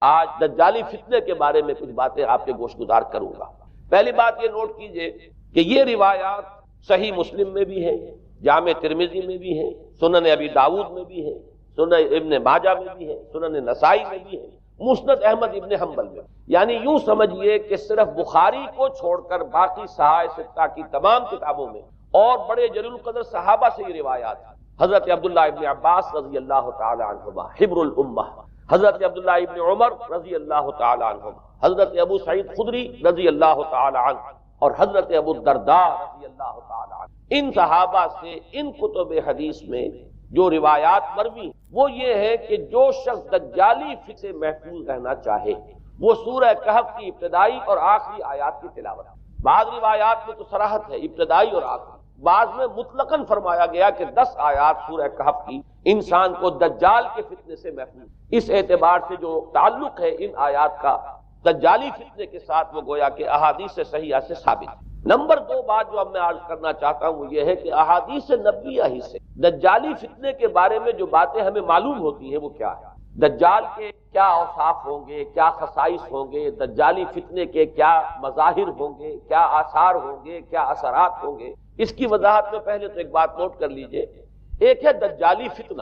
آج دجالی فتنے کے بارے میں کچھ باتیں آپ کے گوش گزار کروں گا۔ پہلی بات یہ نوٹ کیجئے کہ یہ روایات صحیح مسلم میں بھی ہیں، جامع ترمذی میں بھی ہیں، سنن ابی داؤد میں بھی ہیں، سنن ابن ماجہ میں بھی ہیں، سنن نسائی میں بھی ہیں، مسند احمد ابن حنبل میں۔ یعنی یوں سمجھیے کہ صرف بخاری کو چھوڑ کر باقی صحاح ستہ کی تمام کتابوں میں اور بڑے جلیل القدر صحابہ سے یہ روایات ہیں۔ حضرت عبداللہ ابن عباس رضی اللہ تعالی عنہما حبر الامہ، حضرت عبداللہ ابن عمر رضی اللہ تعالی عنہما، حضرت ابو سعید خدری رضی اللہ تعالی عنہ اور حضرت ابو الدرداء رضی اللہ تعالی عنہ، ان صحابہ سے ان کتب حدیث میں جو روایات مروی وہ یہ ہے کہ جو شخص دجالی فتنے سے محفوظ رہنا چاہے وہ سورہ کہف کی ابتدائی اور آخری آیات کی تلاوت۔ بعض روایات میں تو صراحت ہے ابتدائی اور آخری، بعض میں مطلقاً فرمایا گیا کہ 10 آیات سورہ کہف کی انسان کو دجال کے فتنے سے محفوظ۔ اس اعتبار سے جو تعلق ہے ان آیات کا دجالی فتنے کے ساتھ وہ گویا کہ احادیث صحیحہ سے ثابت ہے۔ نمبر 2 بات جو اب میں عرض کرنا چاہتا ہوں وہ یہ ہے کہ احادیث نبویہ ہی سے دجالی فتنے کے بارے میں جو باتیں ہمیں معلوم ہوتی ہیں وہ کیا ہے، دجال کے کیا اوصاف ہوں گے، کیا خصائص ہوں گے، دجالی فتنے کے کیا مظاہر ہوں گے، کیا آثار ہوں گے، کیا اثرات ہوں گے۔ اس کی وضاحت میں پہلے تو ایک بات نوٹ کر لیجئے، ایک ہے دجالی فتنہ،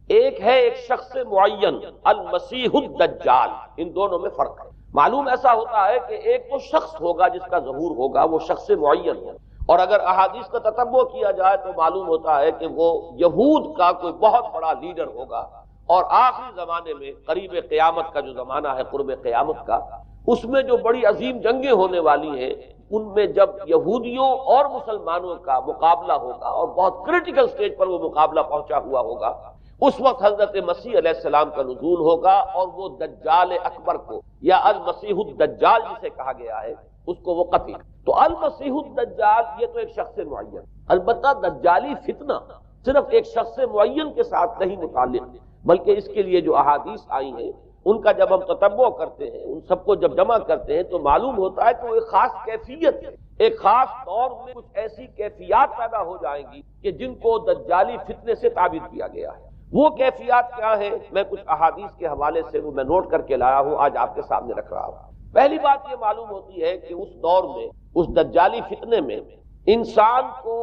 ایک ہے ایک شخص معین المسیح الدجال، ان دونوں میں فرق ہے۔ معلوم ایسا ہوتا ہے کہ ایک وہ شخص ہوگا جس کا ظہور ہوگا، وہ شخص معین ہے، اور اگر احادیث کا تتبع کیا جائے تو معلوم ہوتا ہے کہ وہ یہود کا کوئی بہت بڑا لیڈر ہوگا، اور آخری زمانے میں قریب قیامت کا جو زمانہ ہے، قرب قیامت کا، اس میں جو بڑی عظیم جنگیں ہونے والی ہیں ان میں جب یہودیوں اور مسلمانوں کا مقابلہ ہوگا اور بہت کریٹیکل سٹیج پر وہ مقابلہ پہنچا ہوا ہوگا، اس وقت حضرت مسیح علیہ السلام کا نزول ہوگا اور وہ دجال اکبر کو یا المسیح الدجال جسے کہا گیا ہے اس کو وہ قتل۔ تو المسیح الدجال یہ تو ایک شخص معین، البتہ دجالی فتنہ صرف ایک شخص معین کے ساتھ نہیں متعلق، بلکہ اس کے لیے جو احادیث آئی ہیں ان کا جب ہم تتبع کرتے ہیں، ان سب کو جب جمع کرتے ہیں تو معلوم ہوتا ہے کہ وہ ایک خاص کیفیت ہے، ایک خاص دور میں کچھ ایسی کیفیات پیدا ہو جائیں گی کہ جن کو دجالی فتنے سے تعبیر کیا گیا ہے۔ وہ کیفیات کیا ہیں، میں کچھ احادیث کے حوالے سے وہ میں نوٹ کر کے لایا ہوں، آج آپ کے سامنے رکھ رہا ہوں۔ پہلی بات یہ معلوم ہوتی ہے کہ اس دور میں، اس دجالی فتنے میں، انسان کو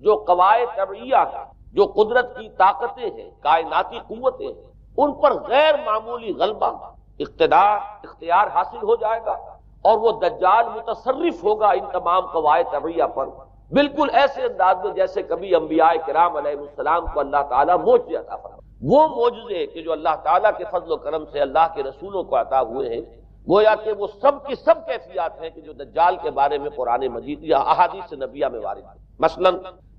جو قواعد طبعیہ ہیں، جو قدرت کی طاقتیں ہیں، کائناتی قوتیں ہیں، ان پر غیر معمولی غلبہ، اختیار حاصل ہو جائے گا، اور وہ دجال متصرف ہوگا ان تمام قواعد طبعیہ پر، بالکل ایسے انداز میں جیسے کبھی انبیاء کرام علیہ السلام کو اللہ تعالیٰ معجزے عطا فرمائے۔ وہ معجزے کہ جو اللہ تعالیٰ کے فضل و کرم سے اللہ کے رسولوں کو عطا ہوئے ہیں، گویا کہ وہ سب کی سب کیفیات ہیں کہ جو دجال کے بارے میں قرآن مجید یا احادیث نبویہ میں وارد ہے۔ مثلا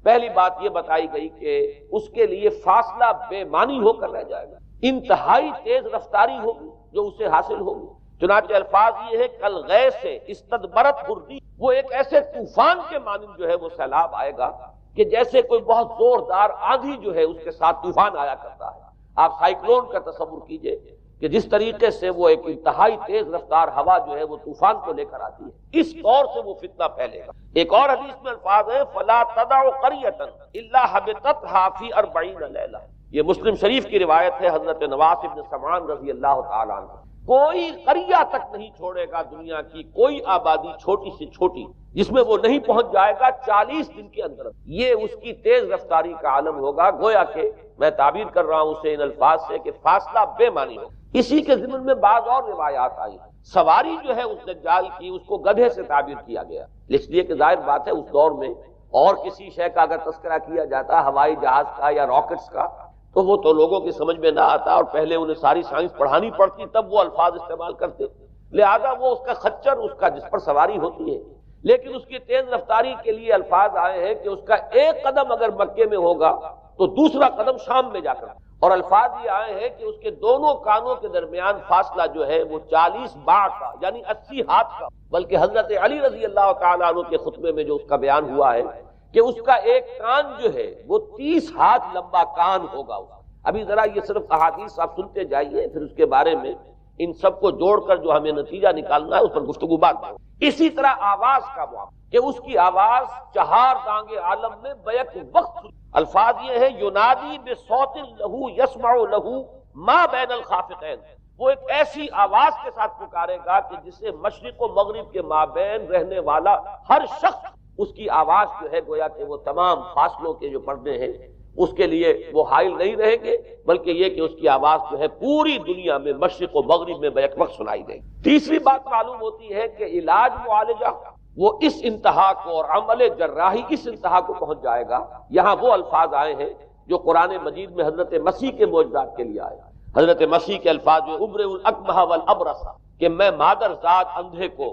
پہلی بات یہ بتائی گئی کہ اس کے لیے فاصلہ بے معنی ہو کر رہ جائے گا، انتہائی تیز رفتاری ہوگی جو اسے حاصل ہوگی۔ چنانچہ الفاظ یہ ہے کل غیث سے استدبرت ہردی، وہ ایک ایسے طوفان کے مانند جو ہے وہ سیلاب آئے گا کہ جیسے کوئی بہت زوردار آندھی جو ہے اس کے ساتھ طوفان آیا کرتا ہے۔ آپ سائیکلون کا تصور کیجئے کہ جس طریقے سے وہ ایک انتہائی تیز رفتار ہوا جو ہے وہ طوفان کو لے کر آتی ہے، اس طور سے وہ فتنہ پھیلے گا۔ ایک اور حدیث میں الفاظ ہے فلا تدع قریۃ الا حبطتها فی 40 لیلہ، یہ مسلم شریف کی روایت ہے حضرت نواس بن سمعان رضی اللہ تعالی عنہ۔ کوئی قریہ تک نہیں چھوڑے گا دنیا کی کوئی آبادی چھوٹی سے چھوٹی جس میں وہ نہیں پہنچ جائے گا 40 دن کے اندر۔ یہ اس کی تیز رفتاری کا عالم ہوگا، گویا کہ میں تعبیر کر رہا ہوں اسے ان الفاظ سے کہ فاصلہ بے معنی ہو۔ اسی کے ضمن میں بعض اور روایات آئی، سواری جو ہے اس دجال کی اس کو گدھے سے تعبیر کیا گیا، اس لیے کہ ظاہر بات ہے اس دور میں اور کسی شے کا اگر تذکرہ کیا جاتا ہوائی جہاز کا یا راکٹس کا تو وہ تو لوگوں کی سمجھ میں نہ آتا، اور پہلے انہیں ساری سائنس پڑھانی پڑتی تب وہ الفاظ استعمال کرتے، لہذا وہ اس کا خچر، اس کا جس پر سواری ہوتی ہے، لیکن اس کی تیز رفتاری کے لیے الفاظ آئے ہیں کہ اس کا ایک قدم اگر مکے میں ہوگا تو دوسرا قدم شام میں جا کر، اور الفاظ یہ آئے ہیں کہ اس کے دونوں کانوں کے درمیان فاصلہ جو ہے وہ 40 باع کا یعنی 80 ہاتھ کا، بلکہ حضرت علی رضی اللہ تعالیٰ عنہ کے خطبے میں جو اس کا بیان ہوا ہے کہ اس کا ایک کان جو ہے وہ 30 ہاتھ لمبا کان ہوگا۔ ابھی ذرا یہ صرف احادیث آپ سنتے جائیے، پھر اس کے بارے میں ان سب کو جوڑ کر جو ہمیں نتیجہ نکالنا ہے اس پر گفتگو بات ہے۔ اسی طرح آواز کا معاملہ کہ اس کی آواز 4 دانگ عالم میں بیک وقت، الفاظ یہ ہے ینادی بصوت لہو یسمع لہو ما بین الخافقین، وہ ایک ایسی آواز کے ساتھ پکارے گا کہ جسے مشرق و مغرب کے مابین رہنے والا ہر شخص اس کی آواز جو ہے گویا کہ وہ تمام فاصلوں کے جو پردے ہیں اس کے لیے وہ حائل نہیں رہیں گے، بلکہ یہ کہ اس کی آواز جو ہے پوری دنیا میں مشرق و مغرب میں بیک وقت سنائی دے گی۔ تیسری بات معلوم ہوتی ہے کہ علاج معالجہ وہ اس انتہا کو اور عمل جراحی اس انتہا کو پہنچ جائے گا۔ یہاں وہ الفاظ آئے ہیں جو قرآن مجید میں حضرت مسیح کے معجزات کے لیے آئے۔ حضرت مسیح کے الفاظ جو ابرئ الاکمہ والابرص، کہ میں مادر ذات اندھے کو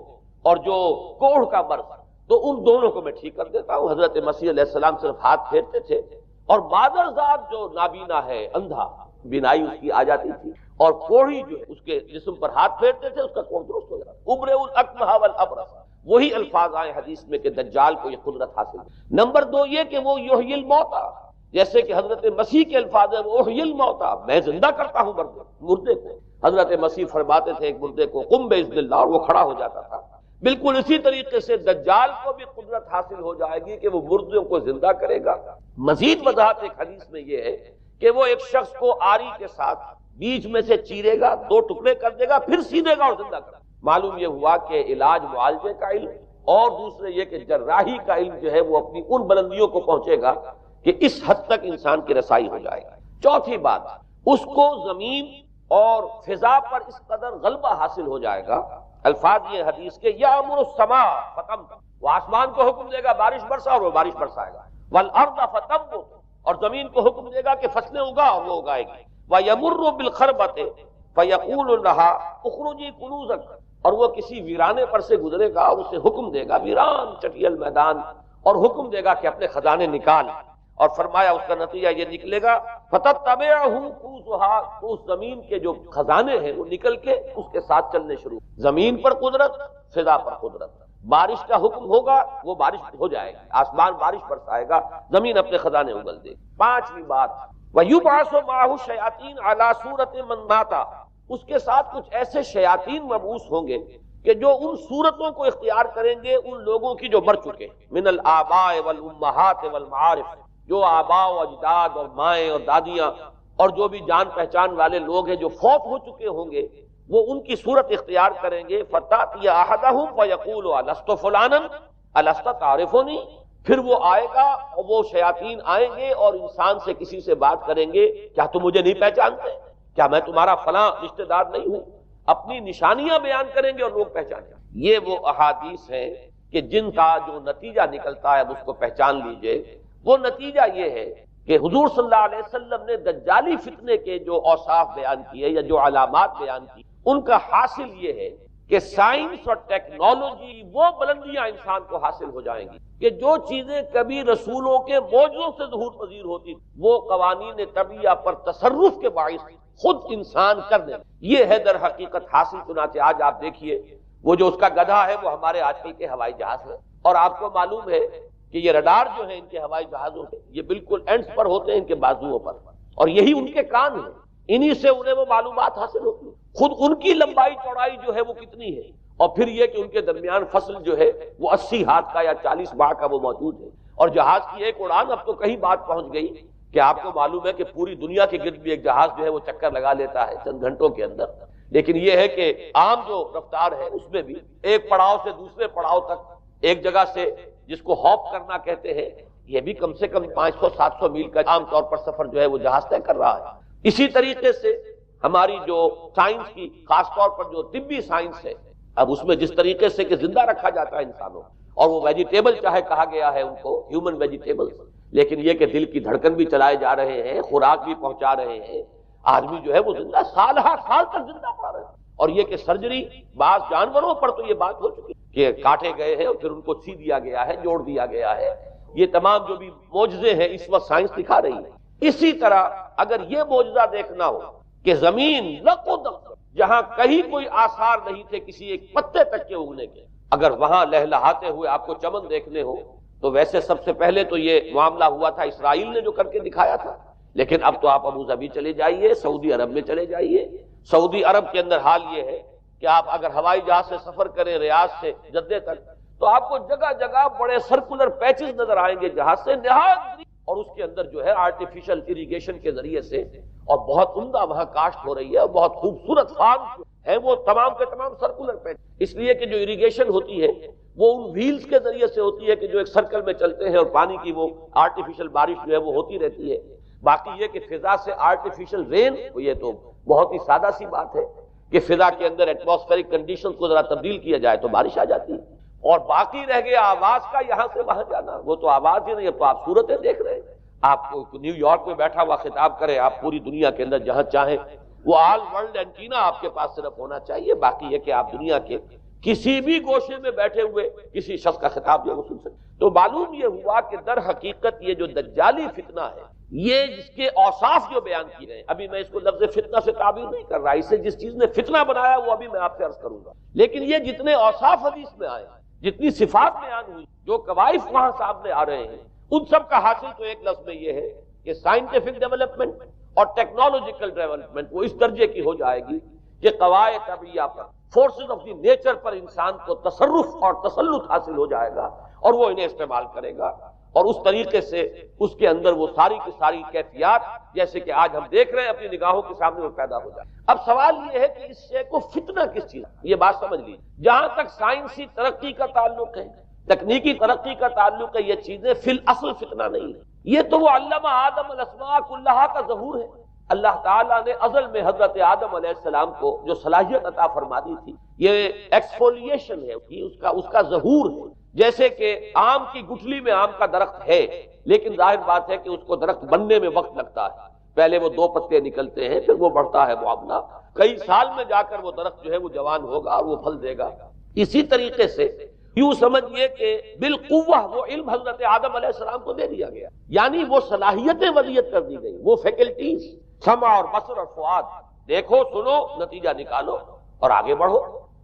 اور جو کوڑھ کا مرض تو ان دونوں کو میں ٹھیک کر دیتا ہوں۔ حضرت مسیح علیہ السلام صرف ہاتھ پھیرتے تھے اور مادر ذات جو نابینا ہے، اندھا، بینائی اس کی آ جاتی تھی، اور کوڑھی جو ہے اس کے جسم پر ہاتھ پھیرتے تھے، اس کا کوڑھ درست ہو جاتا۔ ابرئ الاکمہ والابرص، وہی الفاظ آئے حدیث میں کہ دجال کو یہ قدرت حاصل ہے۔ نمبر 2 یہ کہ وہ یحیی الموتیٰ، جیسے کہ حضرت مسیح کے الفاظ ہیں وہ احیی الموتیٰ، میں زندہ کرتا ہوں مردے کو۔ حضرت مسیح فرماتے تھے ایک مردے کو قم باذن اللہ، اور وہ کھڑا ہو جاتا تھا۔ بالکل اسی طریقے سے دجال کو بھی قدرت حاصل ہو جائے گی کہ وہ مردوں کو زندہ کرے گا۔ مزید وضاحت ایک حدیث میں یہ ہے کہ وہ ایک شخص کو آری کے ساتھ بیچ میں سے چیرے گا، 2 ٹکڑے کر دے گا، پھر سیدھے گا اور زندہ کرے گا۔ معلوم یہ ہوا کہ علاج معالجے کا علم اور دوسرے یہ کہ جراحی کا علم جو ہے وہ اپنی ان بلندیوں کو پہنچے گا کہ اس حد تک انسان کی رسائی ہو جائے گا۔ چوتھی بات، اس کو زمین اور فضا پر اس قدر غلبہ حاصل ہو جائے گا۔ الفاظ یہ حدیث کے یامر السماء فتمطر، وہ آسمان کو حکم دے گا بارش برسا اور وہ بارش برسائے گا، والارض فتنبت، اور زمین کو حکم دے گا کہ فصلیں اگا اور وہ اگائے گی، ویمر بالخربۃ فیقول لها اخرجی کنوزک، اور وہ کسی ویرانے پر سے گزرے گا اور اسے حکم دے گا، ویران چٹیل میدان، اور حکم دے گا کہ اپنے خزانے نکال، اور فرمایا اس کا نتیجہ یہ نکلے گا فتتبعہ کنوزها، تو اس زمین کے جو خزانے ہیں وہ نکل کے اس کے ساتھ چلنے شروع۔ زمین پر قدرت، فضا پر قدرت، بارش کا حکم ہوگا وہ بارش ہو جائے گی، آسمان بارش برسائے گا، زمین اپنے خزانے اگل دے گی۔ پانچویں بات، وَيُبْعَثُ مَعَهُ الشَّيَاطِينُ عَلَى صُورَةِ مَن مَاتَ، اس کے ساتھ کچھ ایسے شیاطین مبعوث ہوں گے کہ جو ان صورتوں کو اختیار کریں گے ان لوگوں کی جو مر چکے، من الآباء والأمہات والمعارف، جو آباء و اجداد اور مائیں اور دادیاں اور جو بھی جان پہچان والے لوگ ہیں جو فوت ہو چکے ہوں گے، وہ ان کی صورت اختیار کریں گے۔ فَتَأْتِيَ أَحَدَهُمْ فَيَقُولُ أَلَسْتُ فُلَانًا أَلَسْتَ تَعْرِفُنِي، پھر وہ آئے گا اور وہ شیاطین آئیں گے اور انسان سے کسی سے بات کریں گے، کیا تم مجھے نہیں پہچانتے؟ کیا میں تمہارا فلاں رشتہ دار نہیں ہوں؟ اپنی نشانیاں بیان کریں گے اور لوگ پہچانیں گے۔ یہ وہ احادیث ہیں کہ جن کا جو نتیجہ نکلتا ہے اب اس کو پہچان لیجئے۔ وہ نتیجہ یہ ہے کہ حضور صلی اللہ علیہ وسلم نے دجالی فتنے کے جو اوصاف بیان کیے یا جو علامات بیان کی، ان کا حاصل یہ ہے کہ سائنس اور ٹیکنالوجی وہ بلندیاں انسان کو حاصل ہو جائیں گی کہ جو چیزیں کبھی رسولوں کے معجزوں سے ظہور پذیر ہوتی وہ قوانین طبیعہ پر تصرف کے باعث خود انسان کرنے، یہ ہے در حقیقت حاصل۔ چنانچہ آج آپ دیکھیے وہ جو اس کا گدھا ہے وہ ہمارے آج کل کے ہوائی جہاز ہے، اور آپ کو معلوم ہے کہ یہ رڈار جو ہے ان کے ہوائی جہازوں کے یہ بالکل اینڈز پر ہوتے ہیں، ان کے بازوؤں پر، اور یہی ان کے کان ہیں، انہی سے انہیں وہ معلومات حاصل ہوتی ہیں۔ خود ان کی لمبائی چوڑائی جو ہے وہ کتنی ہے، اور پھر یہ کہ ان کے درمیان فصل جو ہے وہ 80 ہاتھ کا یا 40 باہ کا وہ موجود ہے، اور جہاز کی ایک اڑان اب تو کہیں بات پہنچ گئی کہ آپ کو معلوم ہے کہ پوری دنیا کے گرد بھی ایک جہاز جو ہے وہ چکر لگا لیتا ہے چند گھنٹوں کے اندر۔ لیکن یہ ہے کہ عام جو رفتار ہے اس میں بھی ایک پڑاؤ سے دوسرے پڑاؤ تک، ایک جگہ سے جس کو ہاپ کرنا کہتے ہیں، یہ بھی کم سے کم 500-700 میل کا عام طور پر سفر جو ہے وہ جہاز طے کر رہا ہے۔ اسی طریقے سے ہماری جو سائنس کی خاص طور پر جو طبی سائنس ہے، اب اس میں جس طریقے سے کہ زندہ رکھا جاتا ہے انسانوں، اور وہ ویجیٹیبل چاہے کہا گیا ہے ان کو ہیومن ویجیٹیبل، لیکن یہ کہ دل کی دھڑکن بھی چلائے جا رہے ہیں، خوراک بھی پہنچا رہے ہیں، آدمی جو ہے وہ زندہ سال ہر سال تک زندہ پڑا رہے ہیں۔ اور یہ کہ سرجری بعض جانوروں پر تو یہ بات ہو چکی کہ کاٹے گئے ہیں اور پھر ان کو سی دیا گیا ہے، جوڑ دیا گیا ہے۔ یہ تمام جو بھی معجزے ہیں اس وقت سائنس دکھا رہی ہے۔ اسی طرح اگر یہ معجزہ دیکھنا ہو کہ زمین لقد جہاں کہیں کوئی آثار نہیں تھے کسی ایک پتے تک کے اگنے کے، اگر وہاں لہلہاتے ہوئے آپ کو چمن دیکھنے ہو تو ویسے سب سے پہلے تو یہ معاملہ ہوا تھا اسرائیل نے جو کر کے دکھایا تھا، لیکن اب تو آپ ابو ظبی چلے جائیے، سعودی عرب میں چلے جائیے۔ سعودی عرب کے اندر حال یہ ہے کہ آپ اگر ہوائی جہاز سے سفر کریں ریاض سے جدہ تک تو آپ کو جگہ جگہ بڑے سرکولر پیچز نظر آئیں گے جہاز سے نہایت، اور اس کے اندر جو ہے آرٹیفیشل اریگیشن کے ذریعے سے اور بہت عمدہ وہاں کاشت ہو رہی ہے اور بہت خوبصورت فارم ہے وہ تمام کے تمام سرکولر پہ، اس لیے کہ جو اریگیشن ہوتی ہے وہ ان ویلز کے ذریعے سے ہوتی ہے کہ جو ایک سرکل میں چلتے ہیں اور پانی کی وہ آرٹیفیشل بارش جو ہے وہ ہوتی رہتی ہے۔ باقی یہ کہ فضا سے آرٹیفیشل رین، یہ تو بہت ہی سادہ سی بات ہے کہ فضا کے اندر ایٹماسفیرک کنڈیشن کو ذرا تبدیل کیا جائے تو بارش آ جاتی ہے۔ اور باقی رہ گیا آواز کا یہاں سے وہاں جانا، وہ تو آواز ہی نہیں، اب تو آپ صورتیں دیکھ رہے ہیں۔ آپ کو نیو یارک میں بیٹھا ہوا خطاب کرے، آپ پوری دنیا کے اندر جہاں چاہیں وہ آل ورلڈ اینٹینا آپ کے پاس صرف ہونا چاہیے، باقی یہ کہ آپ دنیا کے کسی بھی گوشے میں بیٹھے ہوئے کسی شخص کا خطاب جو وہ سن سکتے۔ تو معلوم یہ ہوا کہ در حقیقت یہ جو دجالی فتنہ ہے، یہ جس کے اوصاف جو بیان کی گئے، ابھی میں اس کو لفظ فتنہ سے تعبیر نہیں کر رہا، اسے جس چیز نے فتنہ بنایا وہ ابھی میں آپ سے عرض کروں گا، لیکن یہ جتنے اوصاف حدیث میں آئے، جتنی صفات بیان ہوئی، جو قوائف وہاں سامنے آ رہے ہیں، ان سب کا حاصل تو ایک لفظ میں یہ ہے کہ سائنٹیفک ڈیولپمنٹ اور ٹیکنالوجیکل ڈیولپمنٹ وہ اس درجے کی ہو جائے گی کہ قواعد طبیعیہ پر، فورسز آف دی نیچر پر انسان کو تصرف اور تسلط حاصل ہو جائے گا اور وہ انہیں استعمال کرے گا، اور اس طریقے سے اس کے اندر وہ ساری کی ساری کیفیات جیسے کہ آج ہم دیکھ رہے ہیں اپنی نگاہوں کے سامنے وہ پیدا ہو جائے۔ اب سوال یہ ہے کہ اس شے کو فتنہ کس چیز، یہ بات سمجھ لیجیے، جہاں تک سائنسی ترقی کا تعلق ہے، تکنیکی ترقی کا تعلق ہے، یہ چیزیں فی الاصل فتنہ نہیں ہے، یہ تو وہ علم آدم الاسماء کلہا کا ظہور ہے۔ اللہ تعالیٰ نے ازل میں حضرت آدم علیہ السلام کو جو صلاحیت عطا فرما دی تھی، یہ ایکسفولیشن ہے، اس کا ظہور ہے۔ جیسے کہ آم کی گٹھلی میں آم کا درخت ہے، لیکن ظاہر بات ہے کہ اس کو درخت بننے میں وقت لگتا ہے، پہلے وہ 2 پتے نکلتے ہیں، پھر وہ بڑھتا ہے معاملہ، کئی سال میں جا کر وہ درخت جو ہے وہ جوان ہوگا اور وہ پھل دے گا۔ اسی طریقے سے یوں سمجھئے کہ بالقوہ وہ علم حضرت آدم علیہ السلام کو دے دیا گیا، یعنی وہ صلاحیتیں ودیت کر دی گئی، وہ فیکلٹیز، سمع اور بصر اور فؤاد، دیکھو سنو نتیجہ نکالو اور آگے بڑھو۔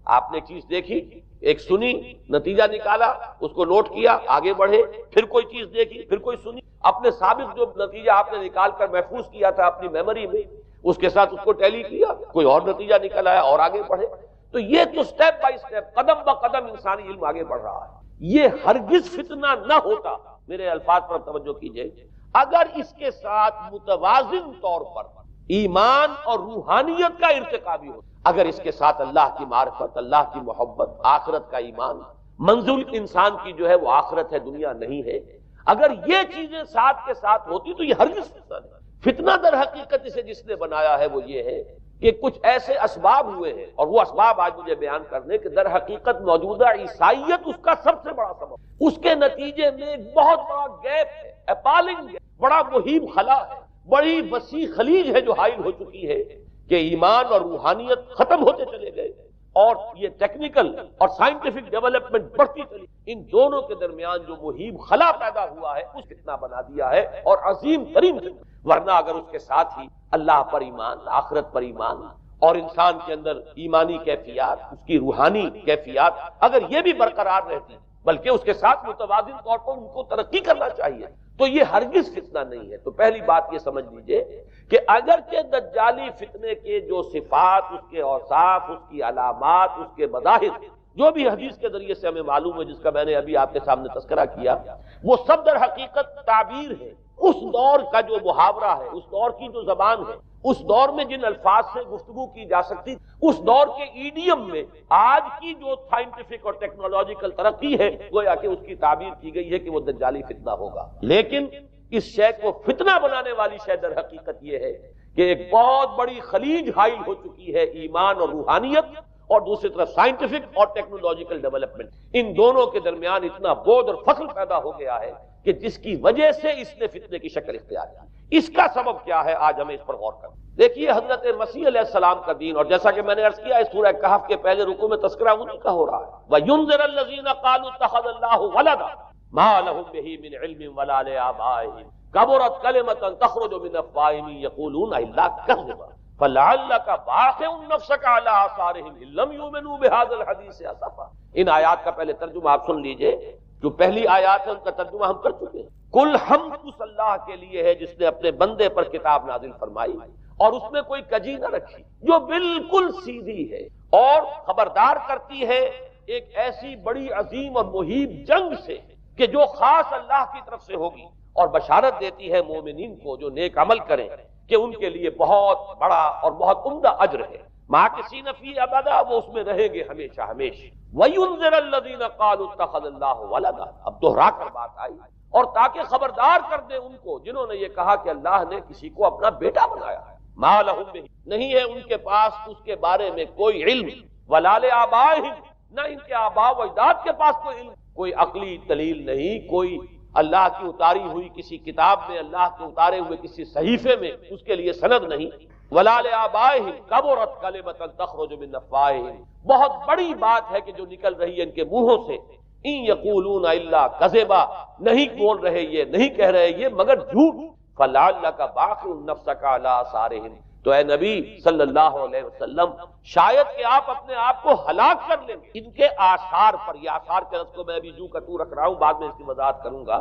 آپ نے چیز دیکھی، ایک سنی، نتیجہ نکالا، اس کو نوٹ کیا، آگے بڑھے، پھر کوئی چیز دیکھی، پھر کوئی سنی، اپنے سابق جو نتیجہ آپ نے نکال کر محفوظ کیا تھا اپنی میموری میں، اس کے ساتھ اس کو ٹیلی کیا، کوئی اور نتیجہ نکل آیا اور آگے بڑھے۔ تو یہ تو سٹیپ بائی سٹیپ، قدم بہ قدم انسانی علم آگے بڑھ رہا ہے۔ یہ ہرگز فتنہ نہ ہوتا، میرے الفاظ پر توجہ کیجئے، اگر اس کے ساتھ متوازن طور پر ایمان اور روحانیت کا ارتقا بھی ہو، اگر اس کے ساتھ اللہ کی معرفت، اللہ کی محبت، آخرت کا ایمان، منزل انسان کی جو ہے وہ آخرت ہے، دنیا نہیں ہے، اگر یہ چیزیں ساتھ کے ساتھ ہوتی تو یہ ہرگز فتنہ نہیں۔ فتنہ در حقیقت اسے جس نے بنایا ہے وہ یہ ہے کہ کچھ ایسے اسباب ہوئے ہیں، اور وہ اسباب آج مجھے بیان کرنے کہ در حقیقت موجودہ عیسائیت اس کا سب سے بڑا سبب، اس کے نتیجے میں ایک بہت بڑا گیپ ہے، اپالنگ ہے، بڑا مہیب خلا ہے، بڑی وسیع خلیج ہے جو حائل ہو چکی ہے کہ ایمان اور روحانیت ختم ہوتے چلے گئے اور یہ ٹیکنیکل اور سائنٹیفک ڈیولپمنٹ بڑھتی چلی، ان دونوں کے درمیان جو مہیب خلا پیدا ہوا ہے اس فتنہ بنا دیا ہے، اور عظیم ترین فتنہ۔ ورنہ اگر اس کے ساتھ ہی اللہ پر ایمان، آخرت پر ایمان اور انسان کے اندر ایمانی کیفیات، اس کی روحانی کیفیات اگر یہ بھی برقرار رہتی بلکہ اس کے ساتھ متوازن طور پر ان کو ترقی کرنا چاہیے، تو یہ ہرگز فتنہ نہیں ہے۔ تو پہلی بات یہ سمجھ لیجئے کہ اگرچہ دجالی فتنے کے جو صفات، اس کے اوصاف، اس کی علامات، اس کے مظاہر جو بھی حدیث کے ذریعے سے ہمیں معلوم ہے، جس کا میں نے ابھی آپ کے سامنے تذکرہ کیا، وہ سب در حقیقت تعبیر ہے، اس دور کا جو محاورہ ہے، اس دور کی جو زبان ہے، اس دور میں جن الفاظ سے گفتگو کی جا سکتی، اس دور کے ایڈیم میں آج کی جو سائنٹیفک اور ٹیکنالوجیکل ترقی ہے گویا کہ اس کی تعبیر کی گئی ہے کہ وہ دجالی فتنہ ہوگا۔ لیکن اس شے کو فتنہ بنانے والی شے در حقیقت یہ ہے کہ ایک بہت بڑی خلیج حائل ہو چکی ہے ایمان اور روحانیت، اور دوسری طرف سائنٹیفک اور ٹیکنالوجیکل ڈیولپمنٹ، ان دونوں کے درمیان اتنا بعد اور فصل پیدا ہو گیا ہے کہ جس کی وجہ سے اس نے فتنے کی شکل اختیار کی۔ اس کا سبب کیا ہے، آج ہمیں اس پر غور کریں۔ دیکھیے حضرت مسیح علیہ السلام کا دین، اور جیسا کہ میں نے عرض کیا اس سورہ کہف کے پہلے رکوع میں تذکرہ انہی کا ہو رہا ہے، وَيُنذِرَ الَّذِينَ قَالُوا اتَّخَذَ اللَّهُ وَلَدًا مَا لَهُم بِهِ مِنْ عِلْمٍ وَلَا لِآبَائِهِمْ كَبُرَتْ كَلِمَةً تَخْرُجُ مِنْ أَفْوَاهِهِمْ يَقُولُونَ إِلَّا كَذِبًا فَلَعَلَّكَ بَاخِعٌ نَفْسَكَ عَلَىٰ آثَارِهِمْ إِن لَّمْ يُؤْمِنُوا بِهَٰذَا الْحَدِيثِ أَسَفًا۔ ان آیات کا پہلے ترجمہ آپ سن لیجئے، جو پہلی آیات ہے ان کا ترجمہ ہم کر چکے ہیں۔ کل حمد اس اللہ کے لیے ہے جس نے اپنے بندے پر کتاب نازل فرمائی اور اس میں کوئی کجی نہ رکھی، جو بالکل سیدھی ہے اور خبردار کرتی ہے ایک ایسی بڑی عظیم اور مہیب جنگ سے کہ جو خاص اللہ کی طرف سے ہوگی، اور بشارت دیتی ہے مومنین کو جو نیک عمل کریں کہ ان کے لیے بہت بڑا اور بہت عمدہ اجر ہے. ماکثین فیہ ابدا، وہ اس میں رہیں گے ہمیشہ ہمیشہ. وَيُنذِرَ الَّذِينَ قَالُوا اتَّخَذَ اللَّهُ وَلَدًا، اب دوہرا کر بات آئی، اور تاکہ خبردار کر دے ان کو جنہوں نے یہ کہا کہ اللہ نے کسی کو اپنا بیٹا بنایا ہے. مَا لَهُم بِهِ، نہیں ہے ان کے پاس اس کے بارے میں کوئی علم. وَلَا لِآبَائِهِمْ، نہ ان کے آباء و اجداد کے پاس کوئی علم، کوئی عقلی دلیل نہیں، کوئی اللہ کی اتاری ہوئی کسی کتاب میں، اللہ کے اتارے ہوئے کسی صحیفے میں اس کے لیے سند نہیں. وَلَا لِآبَائِهِمْ كَبُرَتْ كَلِمَةً تَخْرُجُ مِنْ أَفْوَاهِهِمْ، بہت بڑی بات ہے کہ جو نکل رہی ہے ان کے منہوں سے. إِن يَقُولُونَ إِلَّا كَذِبًا، نہیں بول رہے یہ، نہیں کہہ رہے یہ مگر جھوٹ. فَلَعَلَّكَ بَاخِعٌ نَفْسَكَ عَلَىٰ آثَارِهِمْ، تو اے نبی صلی اللہ علیہ وسلم شاید کہ آپ اپنے آپ کو ہلاک کر لیں گے ان کے آثار پر. یہ آثار کے لفظ کو میں ابھی جو کا تو رکھ رہا ہوں، بعد میں اس کی وضاحت کروں گا.